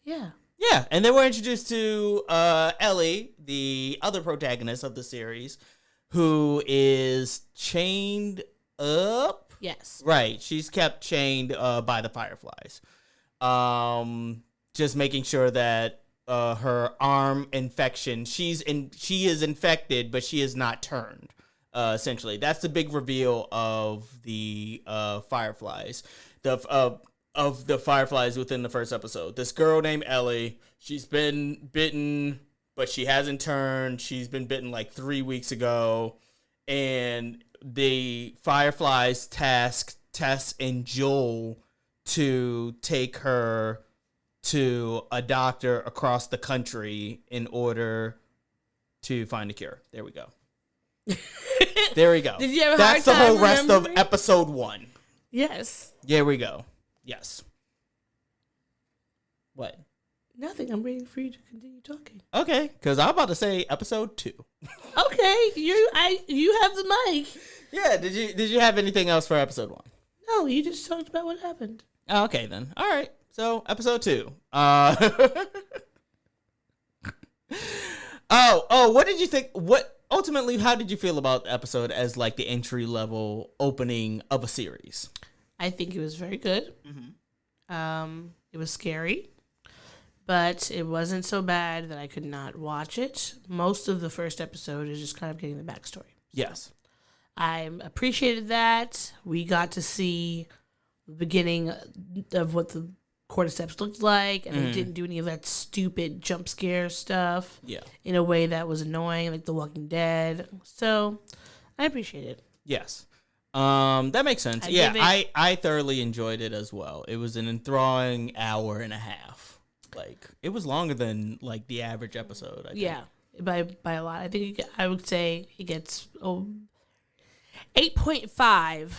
Yeah. Yeah, and then we're introduced to Ellie, the other protagonist of the series, who is chained up. Yes. Right, she's kept chained by the Fireflies. Just making sure that her arm infection, she is infected, but she is not turned. Essentially, that's the big reveal of the Fireflies. Of the Fireflies within the first episode. This girl named Ellie, she's been bitten, but she hasn't turned. She's been bitten like 3 weeks ago. And the Fireflies task Tess and Joel to take her to a doctor across the country in order to find a cure. There we go. There we go. Did you have a That's hard the whole time rest of remembering? episode 1. Yes. There we go. Yes. What? Nothing. I'm waiting for you to continue talking. Okay, because I'm about to say episode 2. Okay, you have the mic. Yeah. Did you have anything else for episode 1? No, you just talked about what happened. Oh, okay then. All right. So episode 2. Oh. What did you think? Ultimately, how did you feel about the episode as like the entry level opening of a series? I think it was very good. Mm-hmm. It was scary, but it wasn't so bad that I could not watch it. Most of the first episode is just kind of getting the backstory. Yes. I appreciated that. We got to see the beginning of what the cordyceps looked like, and they didn't do any of that stupid jump scare stuff in a way that was annoying, like The Walking Dead. So I appreciate it. Yes. That makes sense. I thoroughly enjoyed it as well. It was an enthralling hour and a half. Like, it was longer than like the average episode, I think. Yeah, by a lot. I think I would say it gets 8.5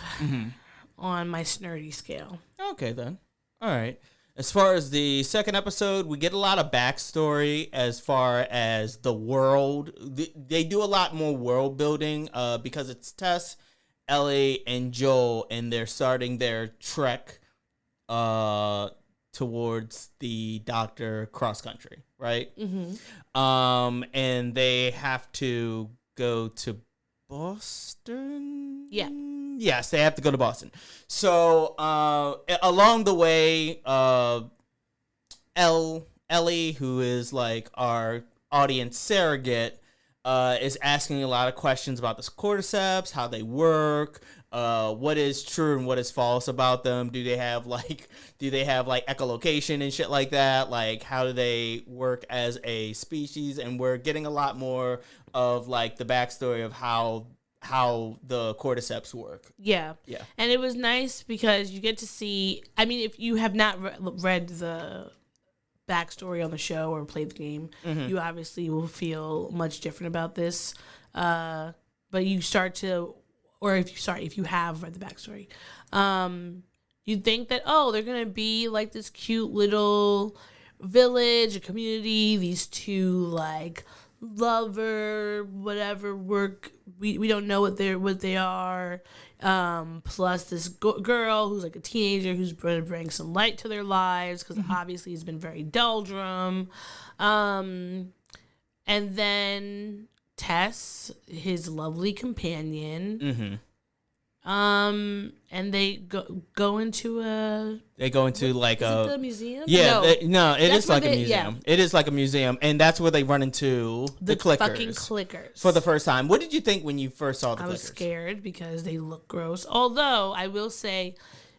on my snurdy scale. Okay, then. All right. As far as the second episode, we get a lot of backstory as far as the world. They do a lot more world building because it's Tess, Ellie, and Joel, and they're starting their trek towards the doctor cross country, right? Mm-hmm. And they have to go to Boston? Yeah. Yes, they have to go to Boston. So, along the way, Ellie, who is like our audience surrogate, is asking a lot of questions about the cordyceps, how they work, what is true and what is false about them. Do they have like echolocation and shit like that? Like, how do they work as a species? And we're getting a lot more of like the backstory of how the cordyceps work. Yeah. And it was nice because you get to see, I mean, if you have not read the backstory on the show or played the game, you obviously will feel much different about this. But you start to, or if you have read the backstory, you think that, they're going to be like this cute little village, a community, these two like lover, whatever work, we don't know what they are, plus this girl who's like a teenager who's going to bring some light to their lives because obviously it's been very doldrum, and then Tess, his lovely companion, and they go into like a museum. Yeah, no, it is like a museum. Yeah. It is like a museum, and that's where they run into the clickers. Fucking clickers for the first time. What did you think when you first saw the clickers? I was scared because they look gross. Although I will say,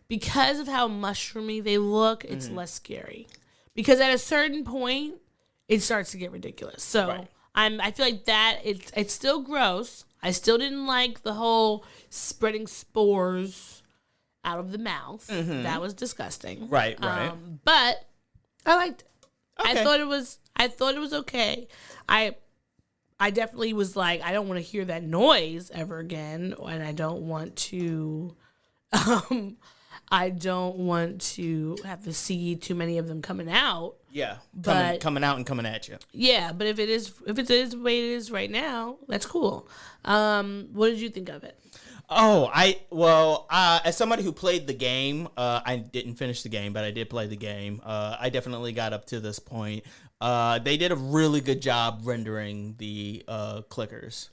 because of how mushroomy they look, it's less scary. Because at a certain point, it starts to get ridiculous. So right. I feel like that it's still gross. I still didn't like the whole spreading spores out of the mouth. That was disgusting. Right. But I liked it. Okay. I thought it was okay. I definitely was like, I don't want to hear that noise ever again, and I don't want to have to see too many of them coming out. Yeah, But coming out and coming at you. yeah, but if it is the way it is right now, that's cool. What did you think of it? Oh, as somebody who played the game, I didn't finish the game, but I did play the game. I definitely got up to this point. They did a really good job rendering the clickers,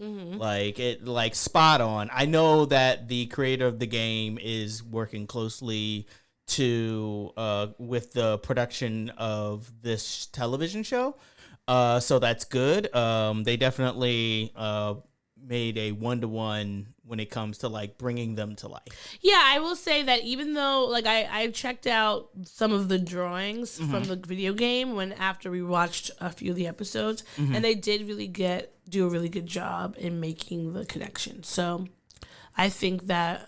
like spot on. I know that the creator of the game is working closely with the production of this television show, so that's good. They definitely made a 1-to-1 when it comes to like bringing them to life. Yeah, I will say that even though like I checked out some of the drawings from the video game after we watched a few of the episodes, and they did really do a really good job in making the connection. So I think that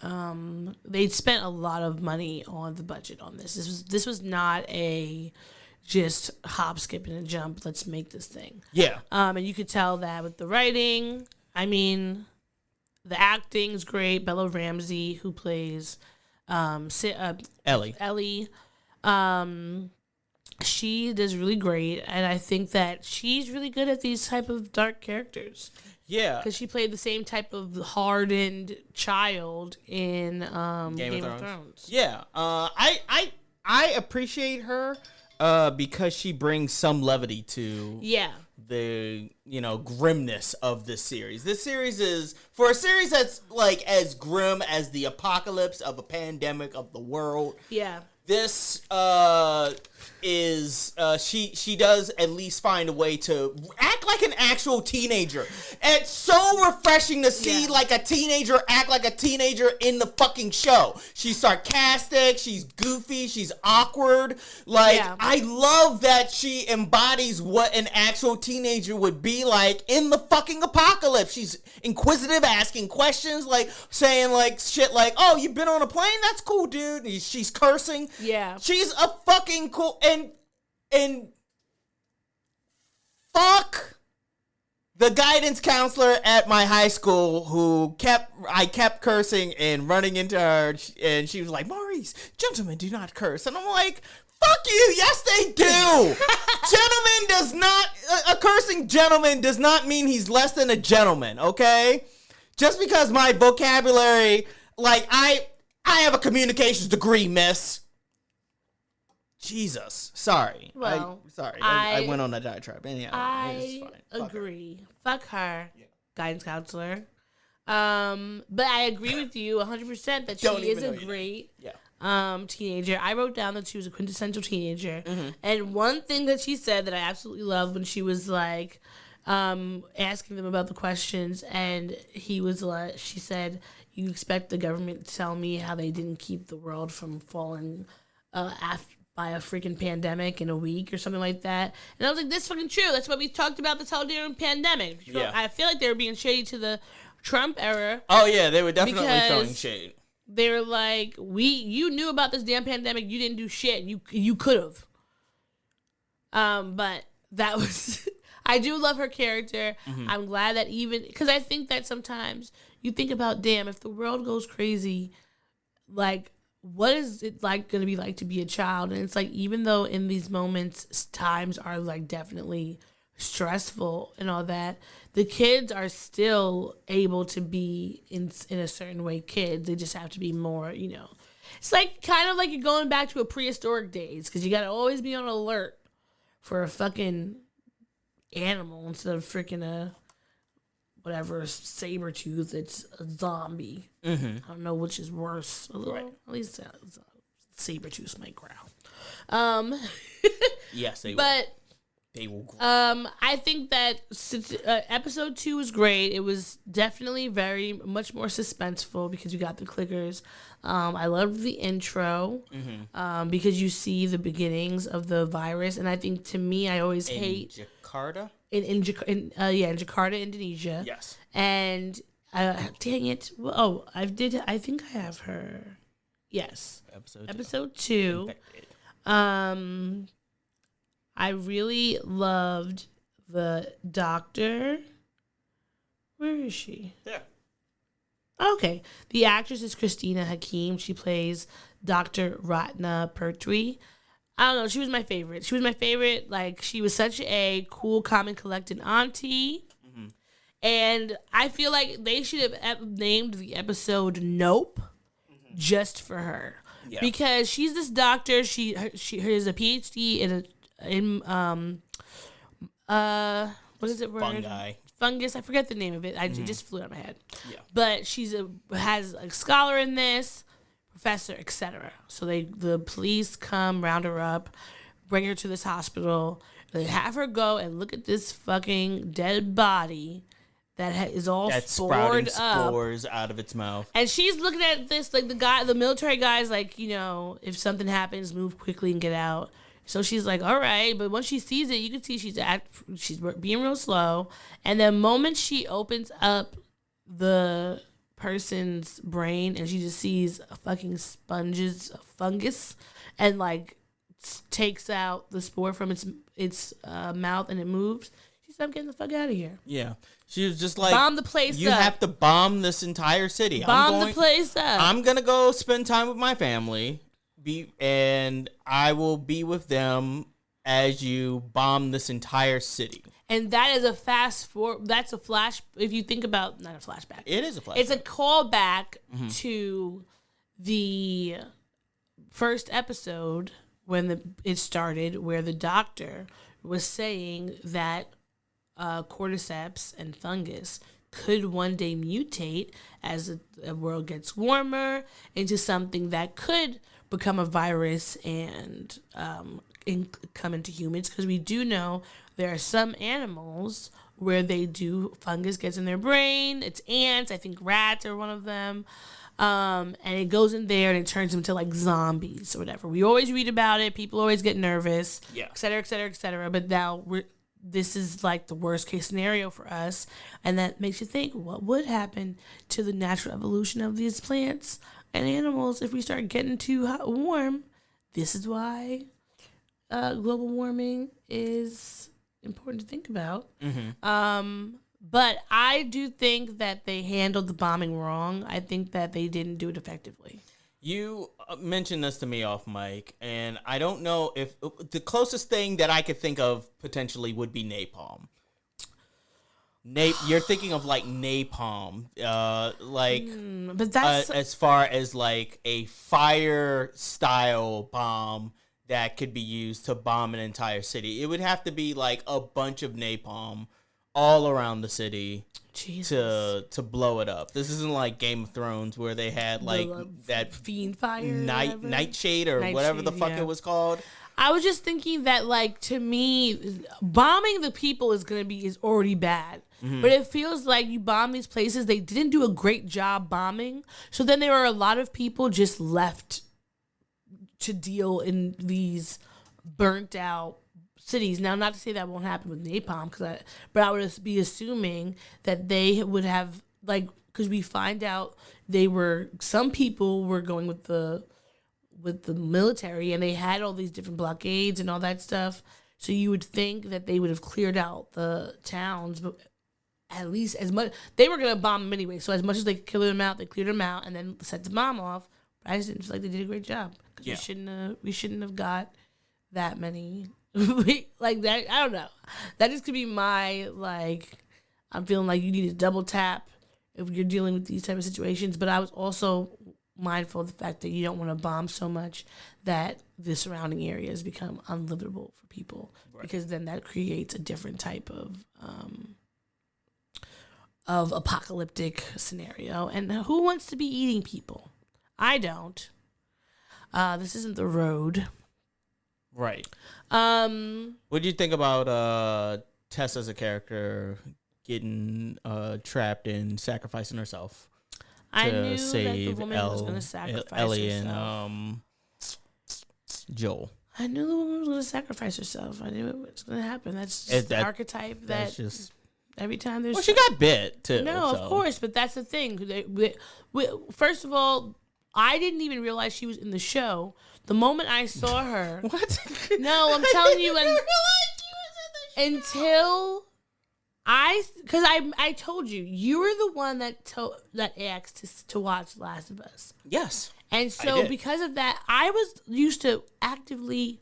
they spent a lot of money on the budget on this. This was not a just hop, skip, and a jump. Let's make this thing. Yeah. And you could tell that with the writing. I mean, the acting's great. Bella Ramsey, who plays Ellie, she does really great, and I think that she's really good at these type of dark characters. Yeah, because she played the same type of hardened child in Game of Thrones. Yeah, I appreciate her because she brings some levity to the grimness of this series. This series is, for a series that's like as grim as the apocalypse of a pandemic of the world. Yeah. This is she does at least find a way to act like an actual teenager. And it's so refreshing to see like a teenager act like a teenager in the fucking show. She's sarcastic, she's goofy, she's awkward. Like I love that she embodies what an actual teenager would be like in the fucking apocalypse. She's inquisitive, asking questions, like saying like shit like, "Oh, you've been on a plane? That's cool, dude." And she's cursing. Yeah. She's a fucking cool and fuck the guidance counselor at my high school who I kept cursing and running into her, and she was like, "Maurice, gentlemen do not curse." And I'm like, fuck you, yes they do. A cursing gentleman does not mean he's less than a gentleman, okay? Just because my vocabulary, like I have a communications degree, miss. Jesus, sorry. Well, I went on a diatribe. Anyhow, I agree. Fuck her, guidance counselor. But I agree with you 100% that she is a great teenager. I wrote down that she was a quintessential teenager. And one thing that she said that I absolutely loved when she was like asking them about the questions, and she said, "You expect the government to tell me how they didn't keep the world from falling by a freaking pandemic in a week," or something like that. And I was like, "This is fucking true. That's what we talked about this whole damn pandemic." Yeah. I feel like they were being shady to the Trump era. Oh yeah, they were definitely throwing shade. They were like, you knew about this damn pandemic, you didn't do shit. You could have. But that was I do love her character. I'm glad that because I think that sometimes you think about, damn, if the world goes crazy, like, what is it like going to be like to be a child? And it's like, even though in these moments times are like definitely stressful and all that, the kids are still able to be in a certain way kids. They just have to be more, it's like kind of like you're going back to a prehistoric days, because you got to always be on alert for a fucking animal instead of freaking a whatever saber tooth. It's a zombie. I don't know which is worse. At least saber tooth might growl. Yes, they will. But they will growl. I think that episode 2 was great. It was definitely very much more suspenseful because you got the clickers. I loved the intro because you see the beginnings of the virus, and I think, to me, I always hate Jakarta. In Jakarta, Indonesia. Yes. And dang it! Oh, I think I have her. Yes. Episode 2. Infected. I really loved the doctor. Where is she? Yeah. Okay. The actress is Christina Hakim. She plays Dr. Ratna Pertwee. I don't know. She was my favorite. She was my favorite. Like, she was such a cool, calm, and collected auntie. Mm-hmm. And I feel like they should have named the episode Nope just for her. Yeah. Because she's this doctor. She has a PhD in what is it? Fungus. I forget the name of it. It just flew out of my head. Yeah. But she's has a scholar in this, professor, etc. So the police come, round her up, bring her to this hospital. They have her go and look at this fucking dead body that is all sprouting spores out of its mouth. And she's looking at this like the military guy's like, if something happens, move quickly and get out. So she's like, all right. But once she sees it, you can see she's being real slow. And the moment she opens up the person's brain and she just sees a fucking sponges of fungus and like takes out the spore from its mouth and it moves, she said, I'm getting the fuck out of here. Yeah. She was just like, bomb the place up. You have to bomb this entire city. Bomb the place up. I'm going to go spend time with my family. And I will be with them as you bomb this entire city. And that is that's a flash. If you think about, not a flashback. It is a flashback. It's a callback to the first episode when it started, where the doctor was saying that cordyceps and fungus could one day mutate as the world gets warmer into something that could become a virus and come into humans, because we do know there are some animals where fungus gets in their brain. It's ants, I think rats are one of them, and it goes in there and it turns them into like zombies or whatever. We always read about it. People always get nervous, et cetera, et cetera, et cetera. But now this is like the worst case scenario for us, and that makes you think, what would happen to the natural evolution of these plants and animals if we start getting too hot, warm? This is why global warming is important to think about. Mm-hmm. But I do think that they handled the bombing wrong. I think that they didn't do it effectively. You mentioned this to me off mic, and I don't know if the closest thing that I could think of potentially would be napalm. You're thinking of like napalm, but that's as far as like a fire style bomb that could be used to bomb an entire city. It would have to be like a bunch of napalm all around the city to blow it up. This isn't like Game of Thrones where they had like that fiend fire, nightshade or whatever the fuck it was called. I was just thinking that, like, to me, bombing the people is already bad. Mm-hmm. But it feels like you bomb these places, they didn't do a great job bombing. So then there are a lot of people just left to deal in these burnt out cities. Now, not to say that won't happen with napalm, but I would be assuming that they would have, like, because we find out some people were going with the military, and they had all these different blockades and all that stuff. So you would think that they would have cleared out the towns, but at least as much they were gonna bomb them anyway. So as much as they could clear them out, they cleared them out and then set the bomb off. But I just didn't feel like they did a great job, because we shouldn't have got that many like that. I don't know. That just could be my I'm feeling like you need to double tap if you're dealing with these type of situations. But I was also mindful of the fact that you don't want to bomb so much that the surrounding areas become unlivable for people, because then that creates a different type of apocalyptic scenario. And who wants to be eating people? I don't. This isn't the road. Right. What do you think about Tess as a character getting trapped and sacrificing herself? I knew that the woman was going to sacrifice Ellie herself. And Joel. I knew the woman was going to sacrifice herself. I knew it was going to happen. That's just the archetype that just every time there's... Well, she got bit, too. No, of course, but that's the thing. First of all, I didn't even realize she was in the show. The moment I saw her... What? No, I'm telling you... Until... Because I told you, you were the one that asked to watch Last of Us. Yes. And so because of that, I was used to actively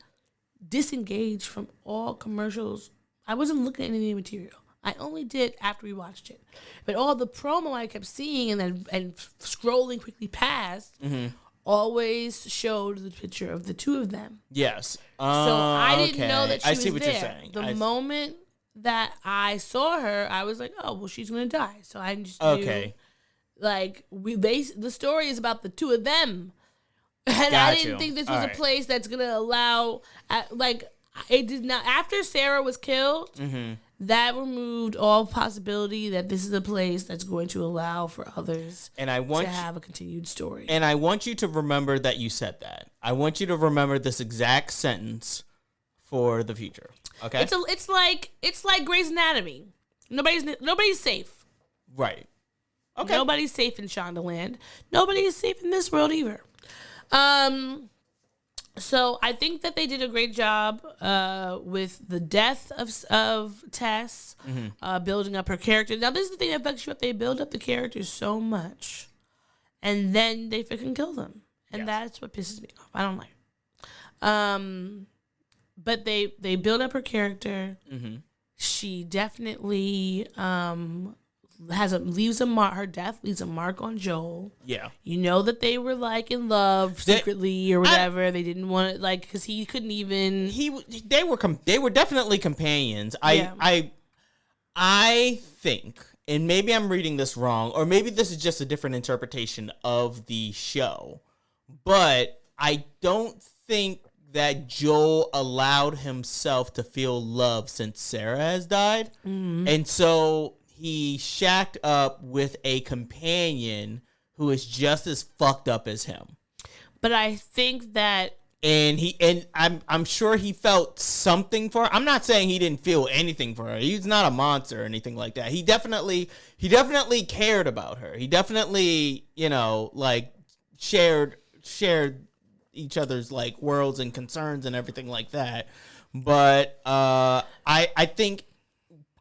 disengaged from all commercials. I wasn't looking at any material. I only did after we watched it. But all the promo I kept seeing and scrolling quickly past always showed the picture of the two of them. Yes. So I didn't okay. know that she I was see what there. you're saying. The moment that I saw her, I was like, oh, well, she's going to die. So I just knew, Okay. like, the story is about the two of them. And Got I didn't you. think this All was right. a place that's going to allow, it did not, after Sarah was killed, that removed all possibility that this is a place that's going to allow for others And I to want have a continued story. And I want you to remember that you said that. I want you to remember this exact sentence for the future. Okay? It's like Grey's Anatomy. Nobody's safe. Right. Okay. Nobody's safe in Shondaland. Nobody is safe in this world either. So I think that they did a great job with the death of Tess, building up her character. Now, this is the thing that fucks you up. They build up the characters so much, and then they freaking kill them. And that's what pisses me off. I don't like it. But they build up her character. She definitely leaves a mark. Her death leaves a mark on Joel. Yeah. You know that they were like in love secretly or whatever. They didn't want it, like, because he couldn't even. They were definitely companions. I think, and maybe I'm reading this wrong, or maybe this is just a different interpretation of the show, but I don't think that Joel allowed himself to feel love since Sarah has died. And so he shacked up with a companion who is just as fucked up as him. But I think that, and I'm sure he felt something for her. I'm not saying he didn't feel anything for her. He's not a monster or anything like that. He definitely cared about her. He definitely, like shared each other's like worlds and concerns and everything like that. But I think,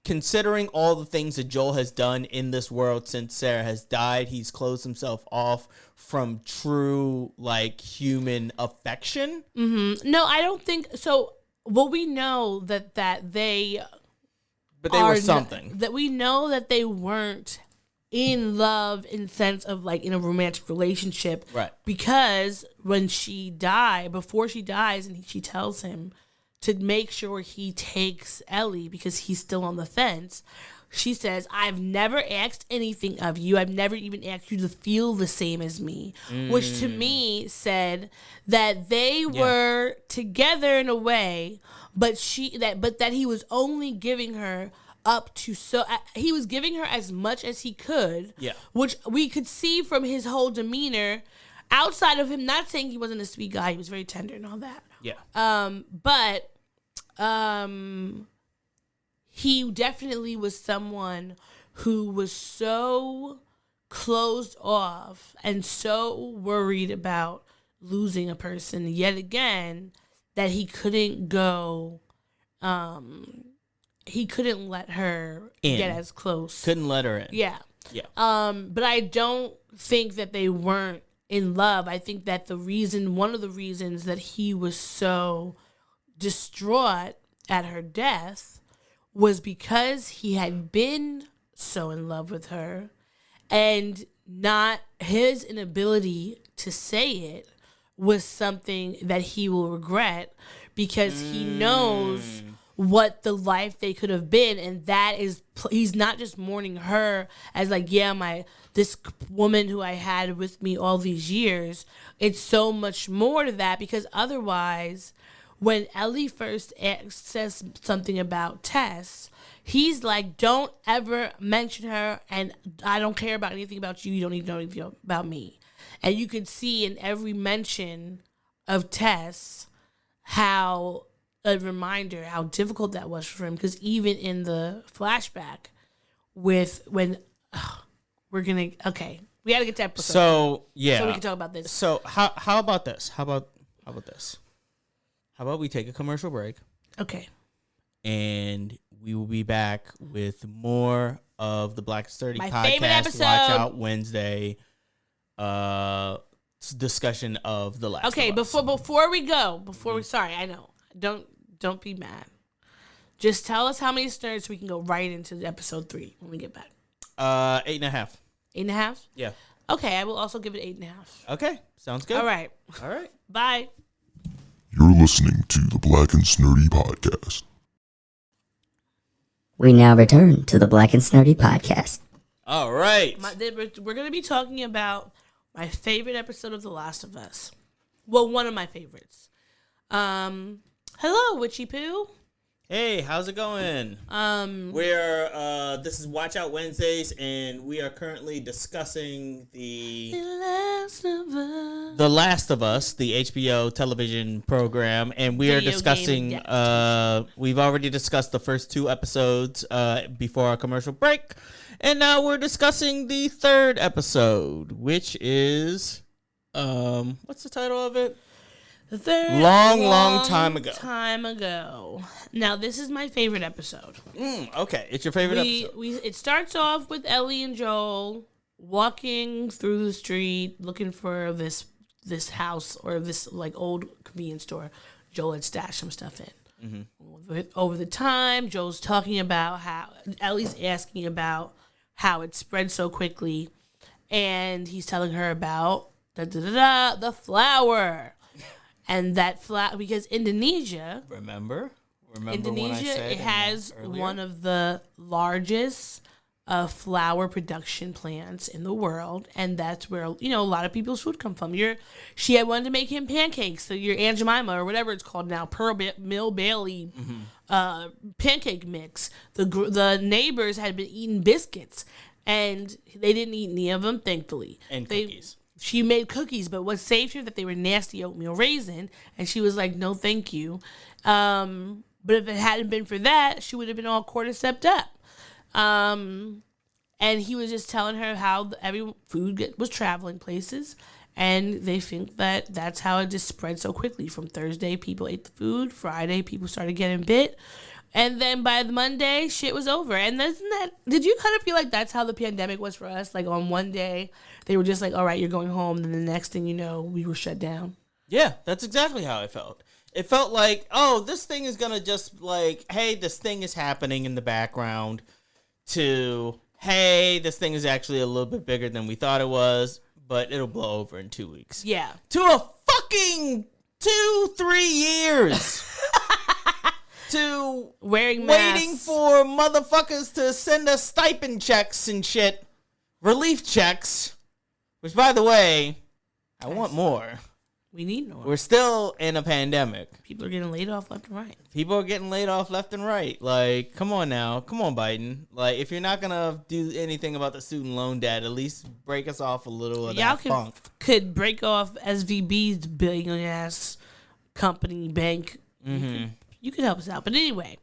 considering all the things that Joel has done in this world since Sarah has died, he's closed himself off from true, like, human affection. no, I don't think so. Well, we know that they, but they were something. That we know that they weren't in love in the sense of like in a romantic relationship, Right? Because when before she dies, and she tells him to make sure he takes Ellie because he's still on the fence. She says, I've never asked anything of you. I've never even asked you to feel the same as me. Which to me said that they were together in a way, but that he was only giving her up to, so he was giving her as much as he could. Yeah. Which we could see from his whole demeanor, outside of him not saying he wasn't a sweet guy, he was very tender and all that. Yeah. But he definitely was someone who was so closed off and so worried about losing a person yet again that he couldn't go, he couldn't let her get as close. Couldn't let her in. Yeah. Yeah. But I don't think that they weren't in love. I think that one of the reasons that he was so distraught at her death was because he had been so in love with her, and not his inability to say it was something that he will regret, because he knows what the life they could have been, and that is, he's not just mourning her as like, this woman who I had with me all these years. It's so much more to that, because otherwise, when Ellie first says something about Tess, he's like, don't ever mention her, and I don't care about anything about you. You don't need to know anything about me. And you could see in every mention of Tess how a reminder how difficult that was for him, because even in the flashback we gotta get to episode. So yeah, so we can talk about this. So how about this? How about this? How about we take a commercial break? Okay. And we will be back with more of the Black and Sturdy My podcast. favorite episode. Watch Out Wednesday. Discussion of the last. Okay, of Us. before we go, sorry, I know. Don't be mad. Just tell us how many stars so we can go right into episode 3 when we get back. 8.5. 8.5? Yeah. Okay, I will also give it 8.5. Okay, sounds good. All right. Bye. You're listening to the Black and Snurdy Podcast. We now return to the Black and Snurdy Podcast. All right. We're going to be talking about my favorite episode of The Last of Us. Well, one of my favorites. Hello, Witchy Poo. Hey, how's it going? We're this is Watch Out Wednesdays, and we are currently discussing The Last of Us, the HBO television program, and we are discussing. We've already discussed the first 2 episodes before our commercial break, and now we're discussing the 3rd episode, which is what's the title of it? The third long time ago. Now, this is my favorite episode. Okay, it's your favorite episode. It starts off with Ellie and Joel walking through the street looking for this house or this like old convenience store. Joel had stashed some stuff in. Mm-hmm. Over the time, Joel's talking about how Ellie's asking about how it spread so quickly, and he's telling her about the flower. And that because Indonesia, Remember Indonesia, when I said it has one of the largest flour production plants in the world, and that's where a lot of people's food come from. She had wanted to make him pancakes, so your Aunt Jemima or whatever it's called now, Mill Bailey pancake mix. The neighbors had been eating biscuits, and they didn't eat any of them, thankfully. And cookies. She made cookies, but what saved her that they were nasty oatmeal raisin, and she was like, "No, thank you." But if it hadn't been for that, she would have been all cordyceps up. And he was just telling her how every food was traveling places, and they think that that's how it just spread so quickly. From Thursday, people ate the food. Friday, people started getting bit. And then by the Monday, shit was over. And did you kind of feel like that's how the pandemic was for us? Like on one day, they were just like, all right, you're going home. And then the next thing you know, we were shut down. Yeah, that's exactly how I felt. It felt like, oh, this thing is going to just like, hey, this thing is happening in the background, to, hey, this thing is actually a little bit bigger than we thought it was, but it'll blow over in 2 weeks. Yeah. To a fucking 2-3 years. To wearing masks. Waiting for motherfuckers to send us stipend checks and shit. Relief checks. Which, by the way, I want more. We need more. We're still in a pandemic. People are getting laid off left and right. People are getting laid off left and right. Like, come on now. Come on, Biden. Like, if you're not going to do anything about the student loan debt, at least break us off a little of that funk. Y'all could break off SVB's billion-ass company bank. Mm-hmm. You could help us out. But anyway,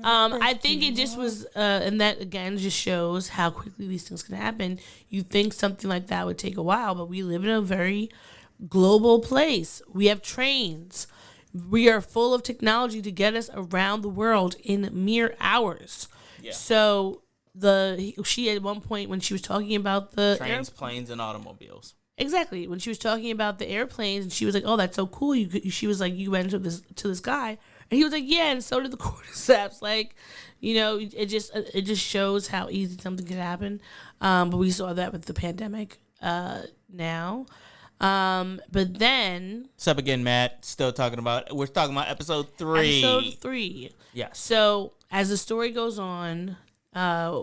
I think it just was, and that, again, just shows how quickly these things can happen. You think something like that would take a while, but we live in a very global place. We have trains. We are full of technology to get us around the world in mere hours. Yeah. So she at one point when she was talking about the trains, planes, and automobiles. Exactly. When she was talking about the airplanes, and she was like, "Oh, that's so cool." She was like, "You went to this guy," and he was like, "Yeah," and so did the cordyceps. Like, it just shows how easy something can happen. But we saw that with the pandemic now. But then, what's up again, Matt? We're talking about episode 3. Episode 3. Yes. So as the story goes on,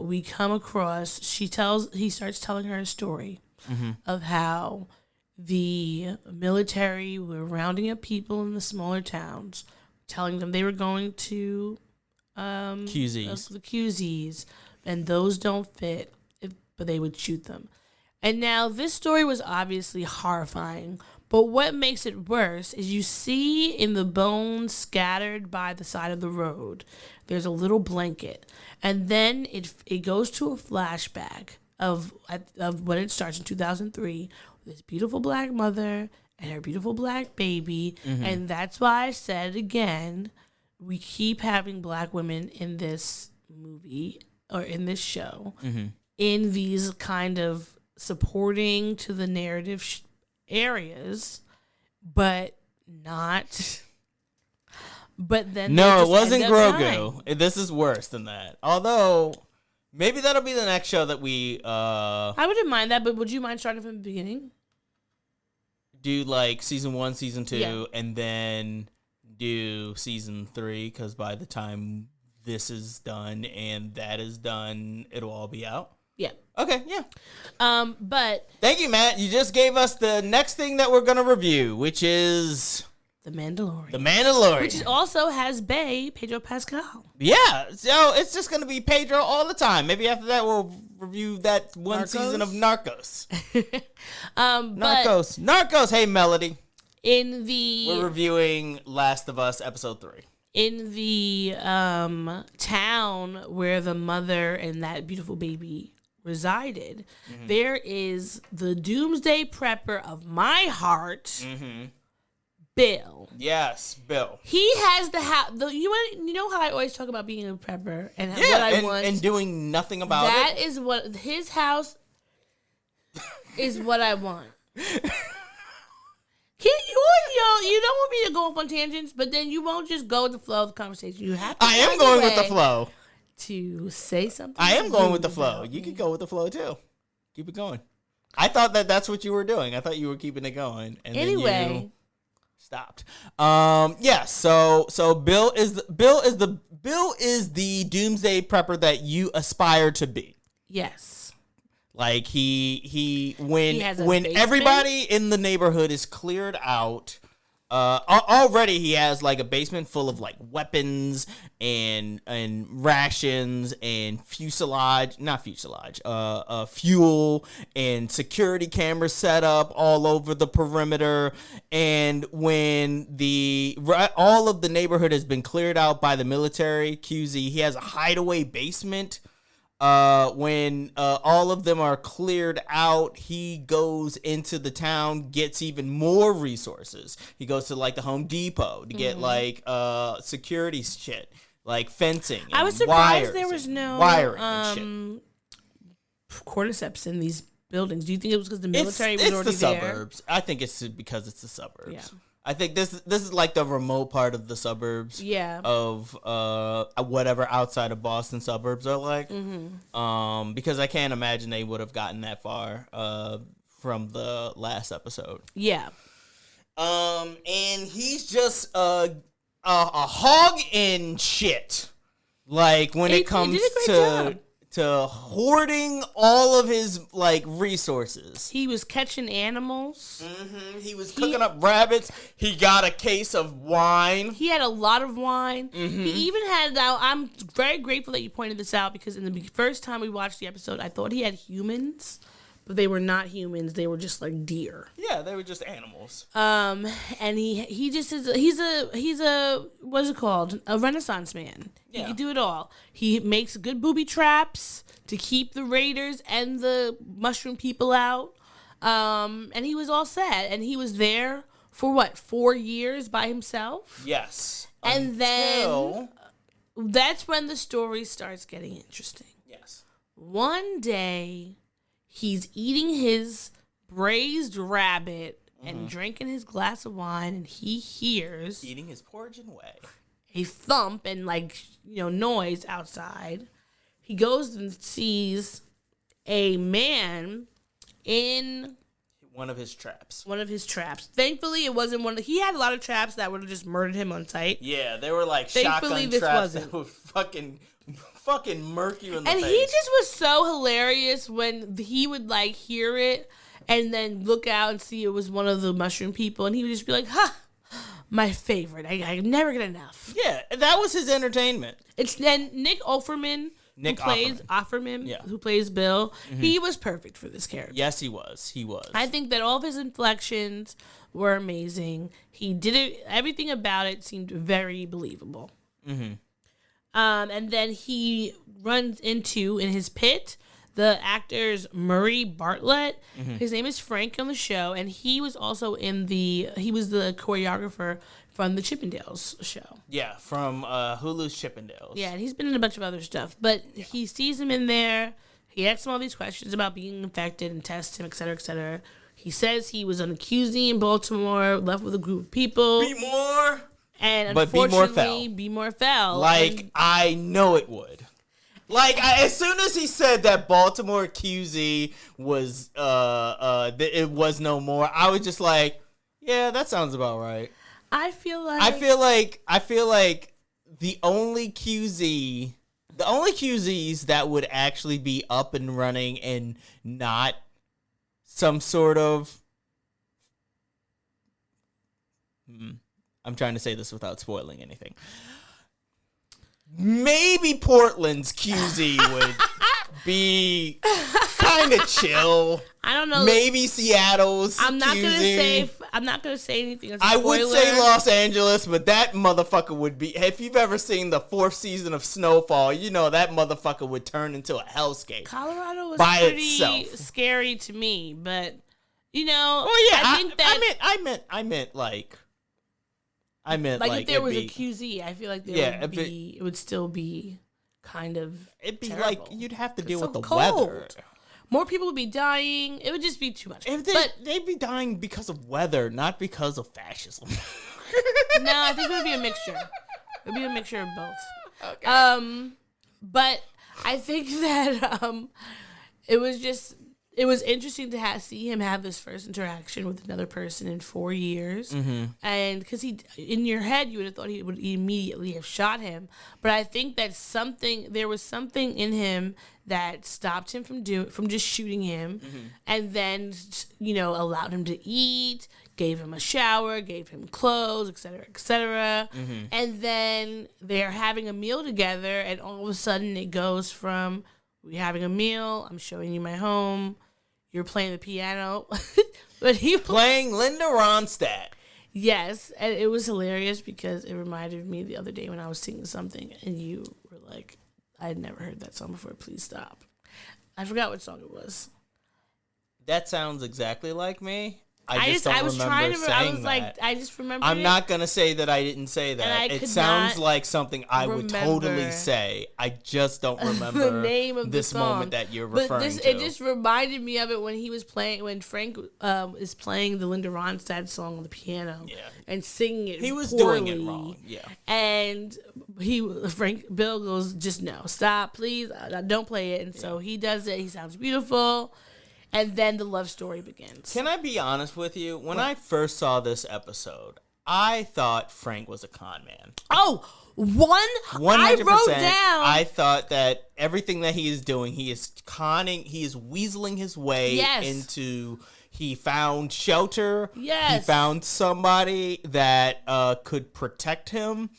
we come across. He starts telling her a story of how the military were rounding up people in the smaller towns, telling them they were going to QZs. The QZs, and those don't fit, but they would shoot them. And now this story was obviously horrifying, but what makes it worse is you see in the bones scattered by the side of the road, there's a little blanket. And then it goes to a flashback of when it starts in 2003, with this beautiful black mother and her beautiful black baby. Mm-hmm. And that's why I said again, we keep having black women in this movie or in this show in these kind of supporting to the narrative areas, but not but then No, they it just wasn't end up Grogu. dying. This is worse than that. Although, maybe that'll be the next show that we I wouldn't mind that, but would you mind starting from the beginning? do like season 1, season 2, Yeah. and then do season 3, because by the time this is done and that is done, it'll all be out. Yeah. Okay, yeah. But Thank you, Matt. You just gave us the next thing that we're going to review, which is The Mandalorian. The Mandalorian. Which also has Pedro Pascal. Yeah, so it's just going to be Pedro all the time. Maybe after that we'll review that one Narcos? season of Narcos. But Narcos. Hey, Melody. in the We're reviewing Last of Us episode 3. in the town where the mother and that beautiful baby resided, there is the doomsday prepper of my heart, Bill. Yes, Bill. He has the house. You know how I always talk about being a prepper and what Yeah, I want. and doing nothing about That it. is what his house is. What I want. You don't want me to go off on tangents, but then you won't just go with the flow of the conversation. You have to. I am find going a with the way flow. to say something. I am going with the rude flow. about You me. can go with the flow too. Keep it going. I thought that's what you were doing. I thought you were keeping it going. And then Anyway. you stopped. Yeah. So Bill is the doomsday prepper that you aspire to be. Yes. Like He when has a when basement? everybody in the neighborhood is cleared out, already he has like a basement full of like weapons and rations and fuel and security cameras set up all over the perimeter. And when all of the neighborhood has been cleared out by the military QZ, he has a hideaway basement. When all of them are cleared out, he goes into the town, gets even more resources. He goes to like the Home Depot to get like security shit, like fencing. And I was surprised wires there was and no wiring and shit. cordyceps in these buildings. Do you think it was because the military was It's already the there? suburbs. I think it's because it's the suburbs. Yeah. I think this is like the remote part of the suburbs. Yeah. Of whatever outside of Boston suburbs are like. Because I can't imagine they would have gotten that far from the last episode. Yeah. And he's just a hog in shit. Like when He it comes did a great job. to hoarding all of his like resources. He was catching animals. He was cooking up rabbits. He got a case of wine. He had a lot of wine. He even had. Now, I'm very grateful that you pointed this out because in the first time we watched the episode, I thought he had humans, but they were not humans. They were just like deer. Yeah, they were just animals. And he just is. He's a what's it called? A Renaissance man. Yeah. He can do it all. He makes good booby traps to keep the raiders and the mushroom people out. And he was all set. And he was there for what, 4 years by himself? Yes. And Until- then that's when the story starts getting interesting. Yes. One day, he's eating his braised rabbit and drinking his glass of wine, and he hears Eating his porridge and whey. a thump and noise outside. He goes and sees a man in One of his traps. one of his traps. Thankfully, it wasn't one of he had a lot of traps that would have just murdered him on sight. Yeah, they were like Thankfully, shotgun this traps wasn't. that would fucking murk you in the And face. he just was so hilarious when he would like hear it and then look out and see it was one of the mushroom people, and he would just be like, "Ha, my favorite. I never get enough." Yeah, that was his entertainment. It's then Nick Offerman, Nick who plays Offerman. Yeah. who plays Bill. He was perfect for this character. Yes, he was. He was. I think that all of his inflections were amazing. He did it. Everything about it seemed very believable. And then he runs into in his pit the actor's Murray Bartlett. His name is Frank on the show, and he was also he was the choreographer from the Chippendales show. Yeah, from Hulu's Chippendales. Yeah, and he's been in a bunch of other stuff. But he sees him in there. He asks him all these questions about being infected and tests him, et cetera, et cetera. He says he was on a QZ in Baltimore, left with a group of people. Be more. And But be more foul. unfortunately, be more foul. Like, And I know it would. Like, as soon as he said that Baltimore QZ was, it was no more, I was just like, yeah, that sounds about right. I feel like the only QZs that would actually be up and running and not some sort of, I'm trying to say this without spoiling anything. Maybe Portland's QZ would be kind of chill. I don't know. Maybe Seattle's I'm not QZ. gonna say anything. As a I would spoiler. say Los Angeles, but that motherfucker would be. If you've ever seen the 4th season of Snowfall, you know that motherfucker would turn into a hellscape. Colorado was by pretty itself. scary to me, but you know, Oh yeah, I think that I meant like if there was it'd a QZ, I feel like it would still be kind of it'd be terrible. like you'd have to deal It's with so the cold. weather. More people would be dying. It would just be too much. They'd be dying because of weather, not because of fascism. No, I think it would be a mixture. It would be a mixture of both. Okay. But I think that it was interesting to see him have this first interaction with another person in 4 years. Mm-hmm. And because in your head, you would have thought he would immediately have shot him. But I think that there was something in him that stopped him from just shooting him, and then, allowed him to eat, gave him a shower, gave him clothes, etc., etc. And then they're having a meal together, and all of a sudden it goes from, we're having a meal, I'm showing you my home, you're playing the piano. But he Playing Linda Ronstadt. Yes, and it was hilarious because it reminded me the other day when I was singing something, and you were like, I had never heard that song before, please stop. I forgot what song it was. That sounds exactly like me. I just remember. I'm not gonna say that I didn't say that. It sounds like something I would totally say. I just don't remember the name of this the song. moment that you're referring to. It just reminded me of it when Frank is playing the Linda Ronstadt song on the piano and singing it. He was poorly. doing it wrong. Yeah, and Bill goes, just no, stop, please, don't play it. And so he does it. He sounds beautiful. And then the love story begins. Can I be honest with you? When I first saw this episode, I thought Frank was a con man. Oh, 100%. I wrote down. I thought that everything that he is doing, he is conning, he is weaseling his way into. He found shelter. Yes. He found somebody that could protect him.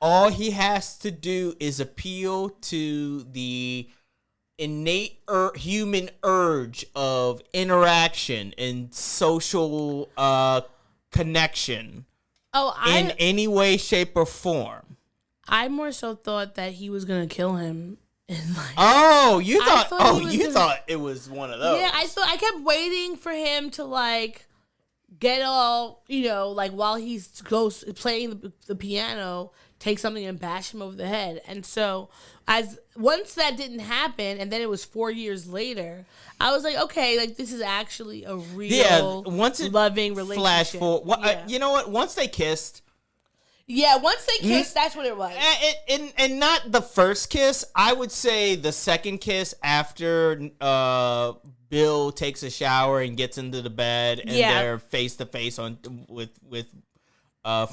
All he has to do is appeal to the innate human urge of interaction and social connection in any way, shape, or form. I more so thought that he was gonna kill him. You thought it was one of those. Yeah, I kept waiting for him to get all while he's playing the piano, take something and bash him over the head. And so once that didn't happen, and then it was 4 years later, I was like, okay, this is actually a real loving relationship. Flash forward. You know what? Once they kissed. Yeah, once they kissed, that's what it was. And not the first kiss. I would say the second kiss after Bill takes a shower and gets into the bed and they're face to face with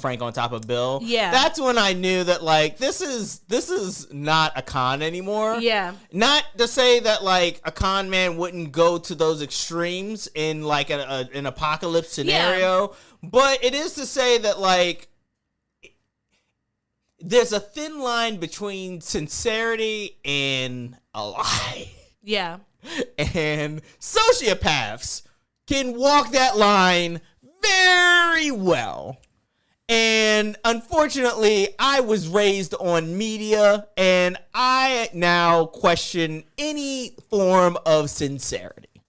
Frank on top of Bill. Yeah, that's when I knew that this is not a con anymore. Yeah, not to say that a con man wouldn't go to those extremes in an apocalypse scenario, but it is to say that there's a thin line between sincerity and a lie. Yeah, and sociopaths can walk that line very well. And unfortunately, I was raised on media, and I now question any form of sincerity.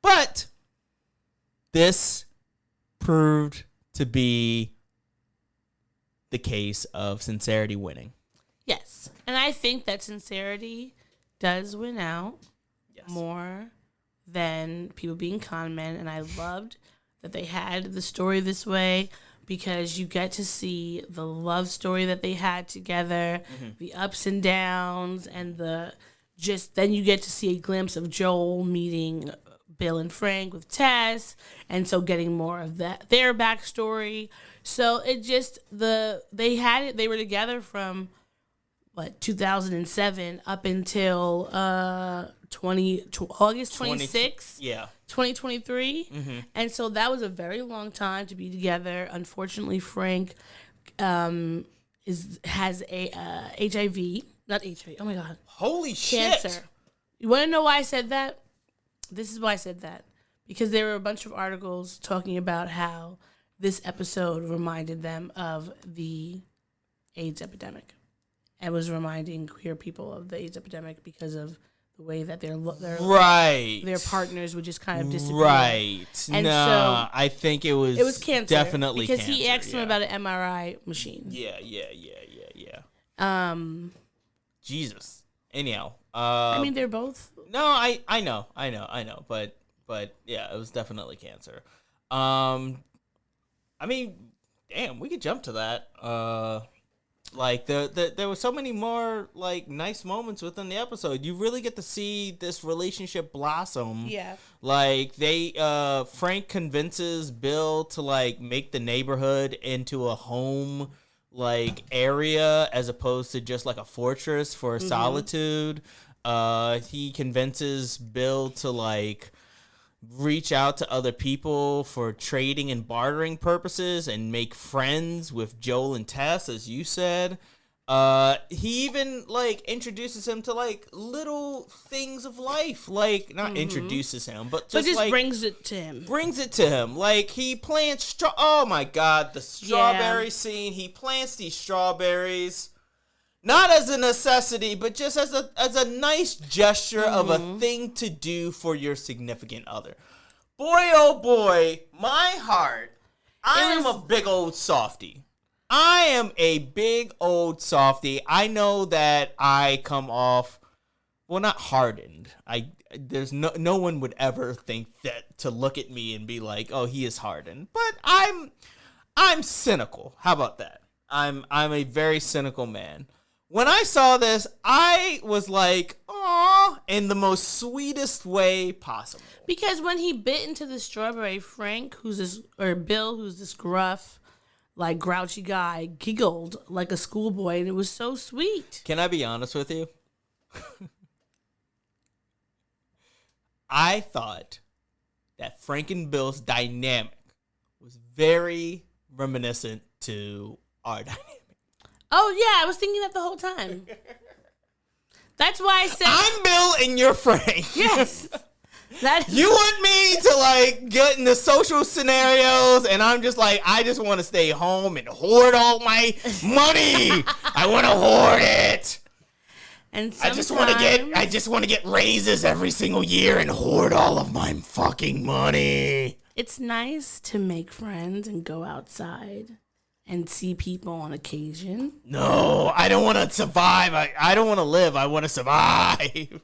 But this proved to be the case of sincerity winning. Yes. And I think that sincerity does win out more than people being con men, and I loved that they had the story this way, because you get to see the love story that they had together, the ups and downs, and then you get to see a glimpse of Joel meeting Bill and Frank with Tess, and so getting more of their backstory. So it just they were together from 2007 up until August 26th. 2023. And so that was a very long time to be together. Unfortunately, Frank has a HIV, not HIV. Oh my God, holy cancer. shit! You want to know why I said that? This is why I said that, because there were a bunch of articles talking about how this episode reminded them of the AIDS epidemic, and was reminding queer people of the AIDS epidemic because of the way that their partners would just kind of disappear. Right. And so I think it was cancer. Definitely because cancer, he asked him about an MRI machine. Yeah. Jesus. Anyhow. I mean, they're both. No, I know. But yeah, it was definitely cancer. I mean, damn, we could jump to that. Like there were so many more like nice moments within the episode. You really get to see this relationship blossom. Yeah. Like Frank convinces Bill to like make the neighborhood into a home like area as opposed to just like a fortress for solitude. He convinces Bill to like reach out to other people for trading and bartering purposes and make friends with Joel and Tess, as you said. He even like introduces him to like little things of life, like not introduces him, but just like brings it to him. Like he plants oh my God, the strawberry scene. He plants these strawberries. Not as a necessity, but just as a nice gesture of a thing to do for your significant other. Boy, oh boy, my heart. I am a big old softie. I know that I come off, well, not hardened. There's no one would ever think that to look at me and be like, oh, he is hardened. But I'm cynical. How about that? I'm a very cynical man. When I saw this, I was like, "Aw," in the most sweetest way possible. Because when he bit into the strawberry, Bill, who's this gruff, like grouchy guy, giggled like a schoolboy, and it was so sweet. Can I be honest with you? I thought that Frank and Bill's dynamic was very reminiscent to our dynamic. Oh, yeah, I was thinking that the whole time. That's why I said... I'm Bill and you're Frank. Yes. You want me to, like, get in the social scenarios, and I'm just like, I just want to stay home and hoard all my money. I want to hoard it. And I just want to get raises every single year and hoard all of my fucking money. It's nice to make friends and go outside and see people on occasion. No, I don't want to survive. I don't want to live. I want to survive.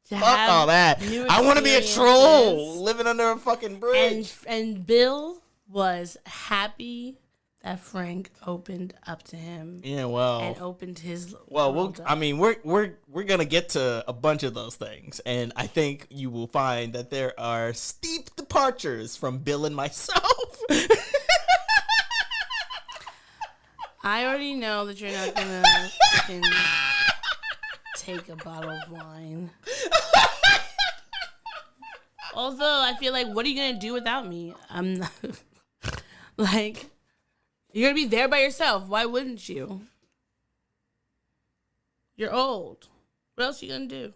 Fuck all that. I want to be a troll living under a fucking bridge. And Bill was happy that Frank opened up to him. Yeah, well. And opened his world up. I mean, we're gonna get to a bunch of those things, and I think you will find that there are steep departures from Bill and myself. I already know that you're not gonna fucking take a bottle of wine. Although I feel like, what are you gonna do without me? I'm not like, you're gonna be there by yourself. Why wouldn't you? You're old. What else are you gonna do?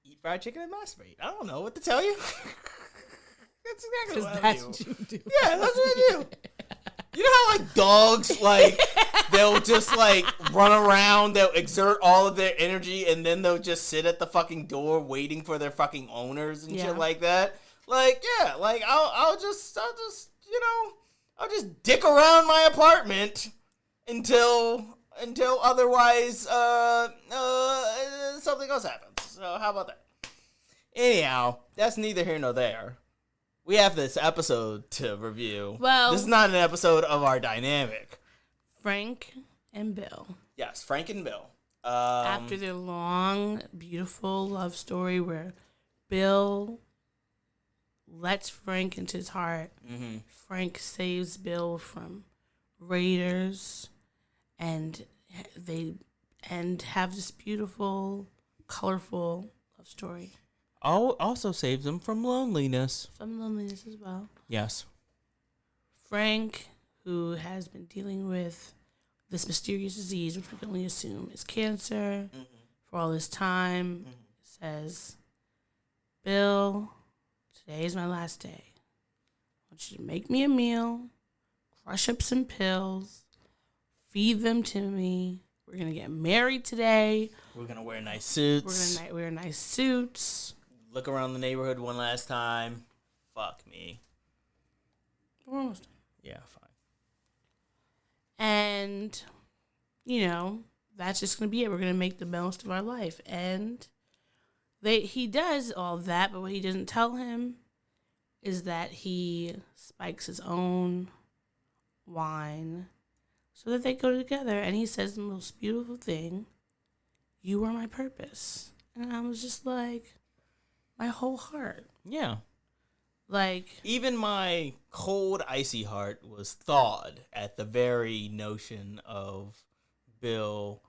Eat fried chicken and masturbate. I don't know what to tell you. That's exactly what I do. Yeah, that's what I do. You know how, like, dogs, like, they'll just, like, run around, they'll exert all of their energy, and then they'll just sit at the fucking door waiting for their fucking owners and shit like that? Like, yeah, like, I'll just, you know, I'll just dick around my apartment until otherwise, something else happens. So, how about that? Anyhow, that's neither here nor there. We have this episode to review. Well, this is not an episode of our dynamic. Frank and Bill. Yes, Frank and Bill. After their long, beautiful love story where Bill lets Frank into his heart, Frank saves Bill from raiders, and they have this beautiful, colorful love story. Also saves him from loneliness. From loneliness as well. Yes. Frank, who has been dealing with this mysterious disease, which we can only assume is cancer, for all this time, says, Bill, today is my last day. I want you to make me a meal, crush up some pills, feed them to me. We're going to get married today. We're going to wear nice suits. We're going to wear nice suits. Look around the neighborhood one last time. Fuck me. We're almost done. Yeah, fine. And, that's just going to be it. We're going to make the most of our life. And he does all that, but what he doesn't tell him is that he spikes his own wine so that they go together. And he says the most beautiful thing, you are my purpose. And I was just like, my whole heart. Yeah. Like, even my cold, icy heart was thawed at the very notion of Bill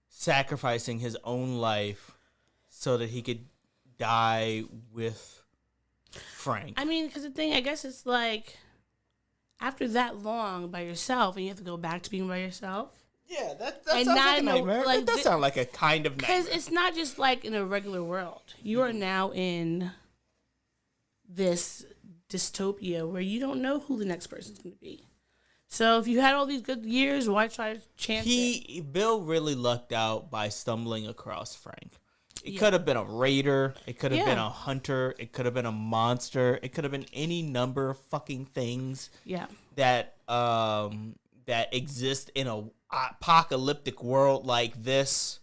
sacrificing his own life so that he could die with Frank. I mean, because the thing, I guess it's like, after that long by yourself, and you have to go back to being by yourself. Yeah, that and sounds not like a nightmare. like, that does sound like a kind of nightmare. Because it's not just like in a regular world. You are now in this dystopia where you don't know who the next person's going to be. So if you had all these good years, why try to chance it? Bill really lucked out by stumbling across Frank. It could have been a raider. It could have been a hunter. It could have been a monster. It could have been any number of fucking things that exist in a apocalyptic world like this.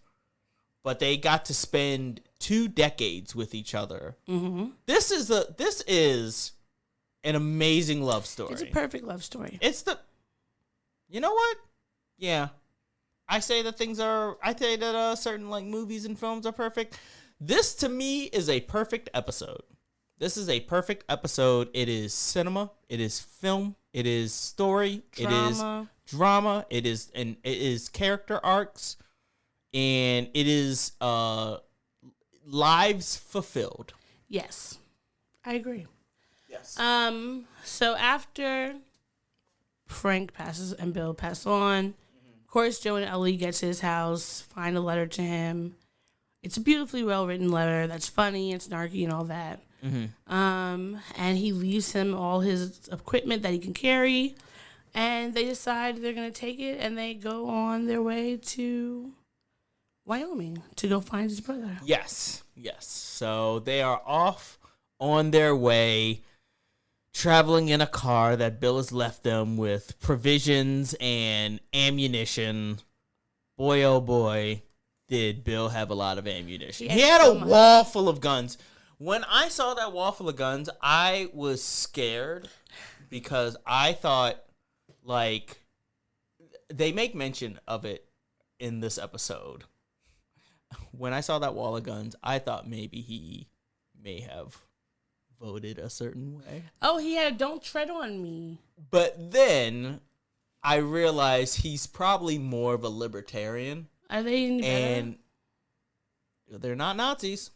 But they got to spend 2 decades with each other. Mm-hmm. This is an amazing love story. It's a perfect love story. You know what? Yeah. I say that certain like movies and films are perfect. This to me is a perfect episode. This is a perfect episode. It is cinema. It is film. It is story. Drama. It is drama. It is character arcs, and it is lives fulfilled. Yes, I agree. Yes. So after Frank passes and Bill pass on, of course, Joe and Ellie get to his house, find a letter to him. It's a beautifully well-written letter that's funny and snarky and all that. Mm-hmm. And he leaves him all his equipment that he can carry, and they decide they're going to take it, and they go on their way to Wyoming to go find his brother. Yes. So they are off on their way, traveling in a car that Bill has left them with provisions and ammunition. Boy, oh boy, did Bill have a lot of ammunition. He had a wall full of guns. When I saw that wall full of guns, I was scared because I thought, like, they make mention of it in this episode. When I saw that wall of guns, I thought maybe he may have voted a certain way. Oh, he had a "Don't Tread on Me." But then I realized he's probably more of a libertarian. Are they any better? And they're not Nazis.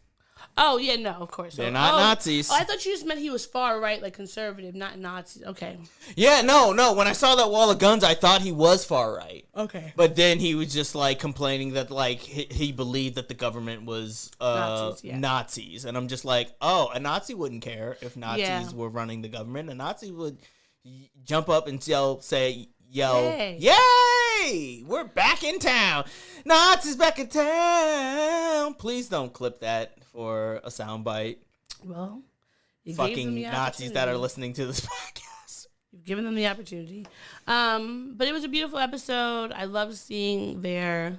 Oh, yeah, no, of course. They're not Nazis. Oh, I thought you just meant he was far right, like conservative, not Nazis. Okay. Yeah, no. When I saw that wall of guns, I thought he was far right. Okay. But then he was just, like, complaining that, like, he believed that the government was Nazis. And I'm just like, oh, a Nazi wouldn't care if Nazis were running the government. A Nazi would jump up and say, Yay! We're back in town. Nazis back in town. Please don't clip that for a soundbite. Well, you fucking Nazis that are listening to this podcast. You've given them the opportunity. But it was a beautiful episode. I love seeing their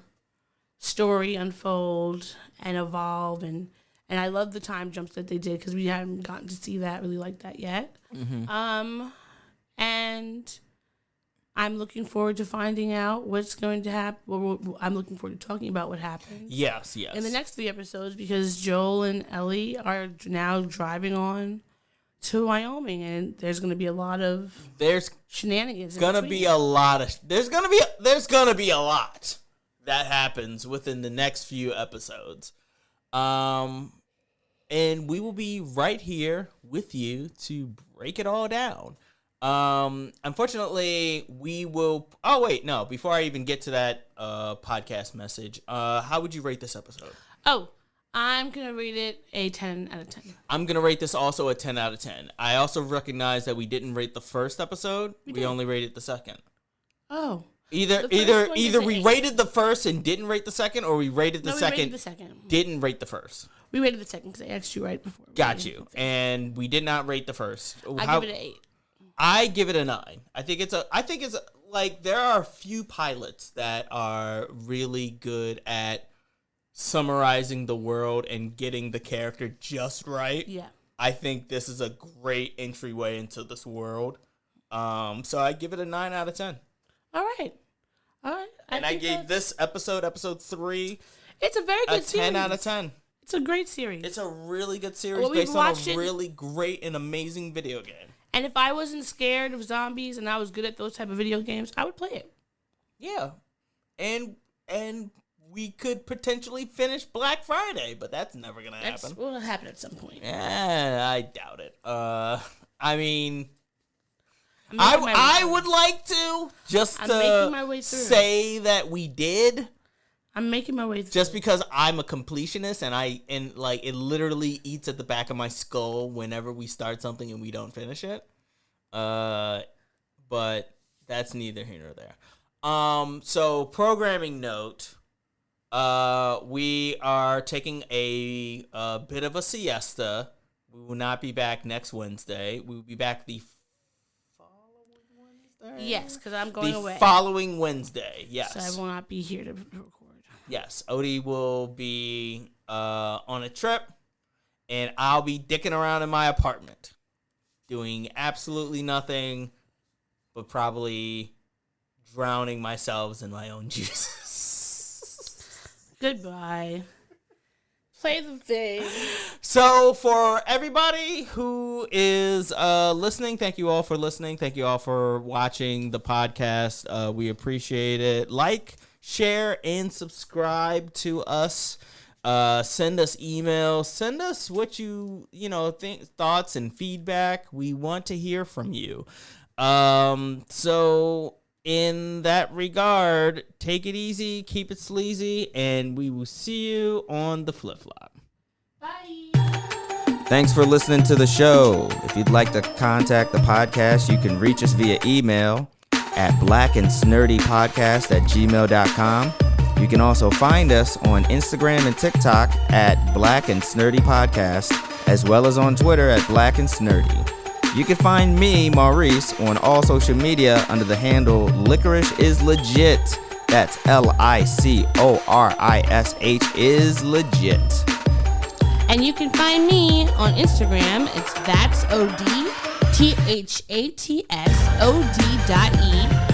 story unfold and evolve and And I love the time jumps that they did because we haven't gotten to see that really like that yet. And I'm looking forward to finding out what's going to happen. Well, I'm looking forward to talking about what happens. Yes. In the next 3 episodes, because Joel and Ellie are now driving on to Wyoming, and there's going to be a lot of shenanigans. There's gonna be a lot that happens within the next few episodes. And we will be right here with you to break it all down. Unfortunately, we will... Oh, wait, no. Before I even get to that podcast message, how would you rate this episode? Oh, I'm going to rate it a 10 out of 10. I'm going to rate this also a 10 out of 10. I also recognize that we didn't rate the first episode. We only rated the second. Oh. Either we rated the first and didn't rate the second, or we rated the second, didn't rate the first. We rated the second because I asked you right before. Got you. And we did not rate the first. I give it an 8. I give it a 9. I think it's like there are a few pilots that are really good at summarizing the world and getting the character just right. Yeah. I think this is a great entryway into this world. So I give it a 9 out of 10. All right. And I gave this episode 3. It's a very good series. 10 out of 10. It's a great series. It's a really good series based on a really great and amazing video game. And if I wasn't scared of zombies and I was good at those type of video games, I would play it. Yeah. And we could potentially finish Black Friday, but that's never going to happen. Well, it'll happen at some point. I doubt it. I mean, I would like to making my way through. Say that we did. I'm making my way through. Just because I'm a completionist and it literally eats at the back of my skull whenever we start something and we don't finish it. But that's neither here nor there. So programming note, we are taking a bit of a siesta. We will not be back next Wednesday. We will be back the following Wednesday. Yes, because I'm going away. The following Wednesday, yes. So I will not be here to record. Yes, Odie will be on a trip, and I'll be dicking around in my apartment, doing absolutely nothing, but probably drowning myself in my own juices. Goodbye. Play the thing. So for everybody who is listening, thank you all for listening. Thank you all for watching the podcast. We appreciate it. Like, share, and subscribe to us. Send us emails. Send us what you think, thoughts and feedback. We want to hear from you. So in that regard, take it easy, keep it sleazy, and we will see you on the flip-flop. Bye. Thanks for listening to the show. If you'd like to contact the podcast, you can reach us via email at blackandsnerdypodcast@gmail.com. You can also find us on Instagram and TikTok at Black and Snurdy Podcast, as well as on Twitter at Black and Snurdy. You can find me, Maurice, on all social media under the handle Licorish is Legit. That's LICORISH is legit. And you can find me on Instagram. It's that's OD. THATSOD.E,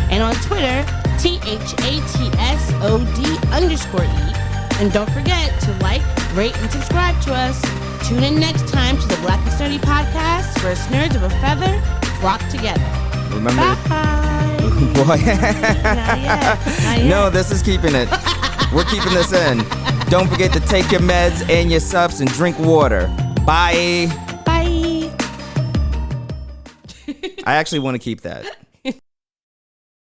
and on Twitter, THATSOD_E. And don't forget to like, rate, and subscribe to us. Tune in next time to the Black and Sturdy Podcast, where nerds of a feather flock together. Remember? Bye. Boy. Not yet. No, this is keeping it. We're keeping this in. Don't forget to take your meds and your subs and drink water. Bye. Bye. I actually want to keep that.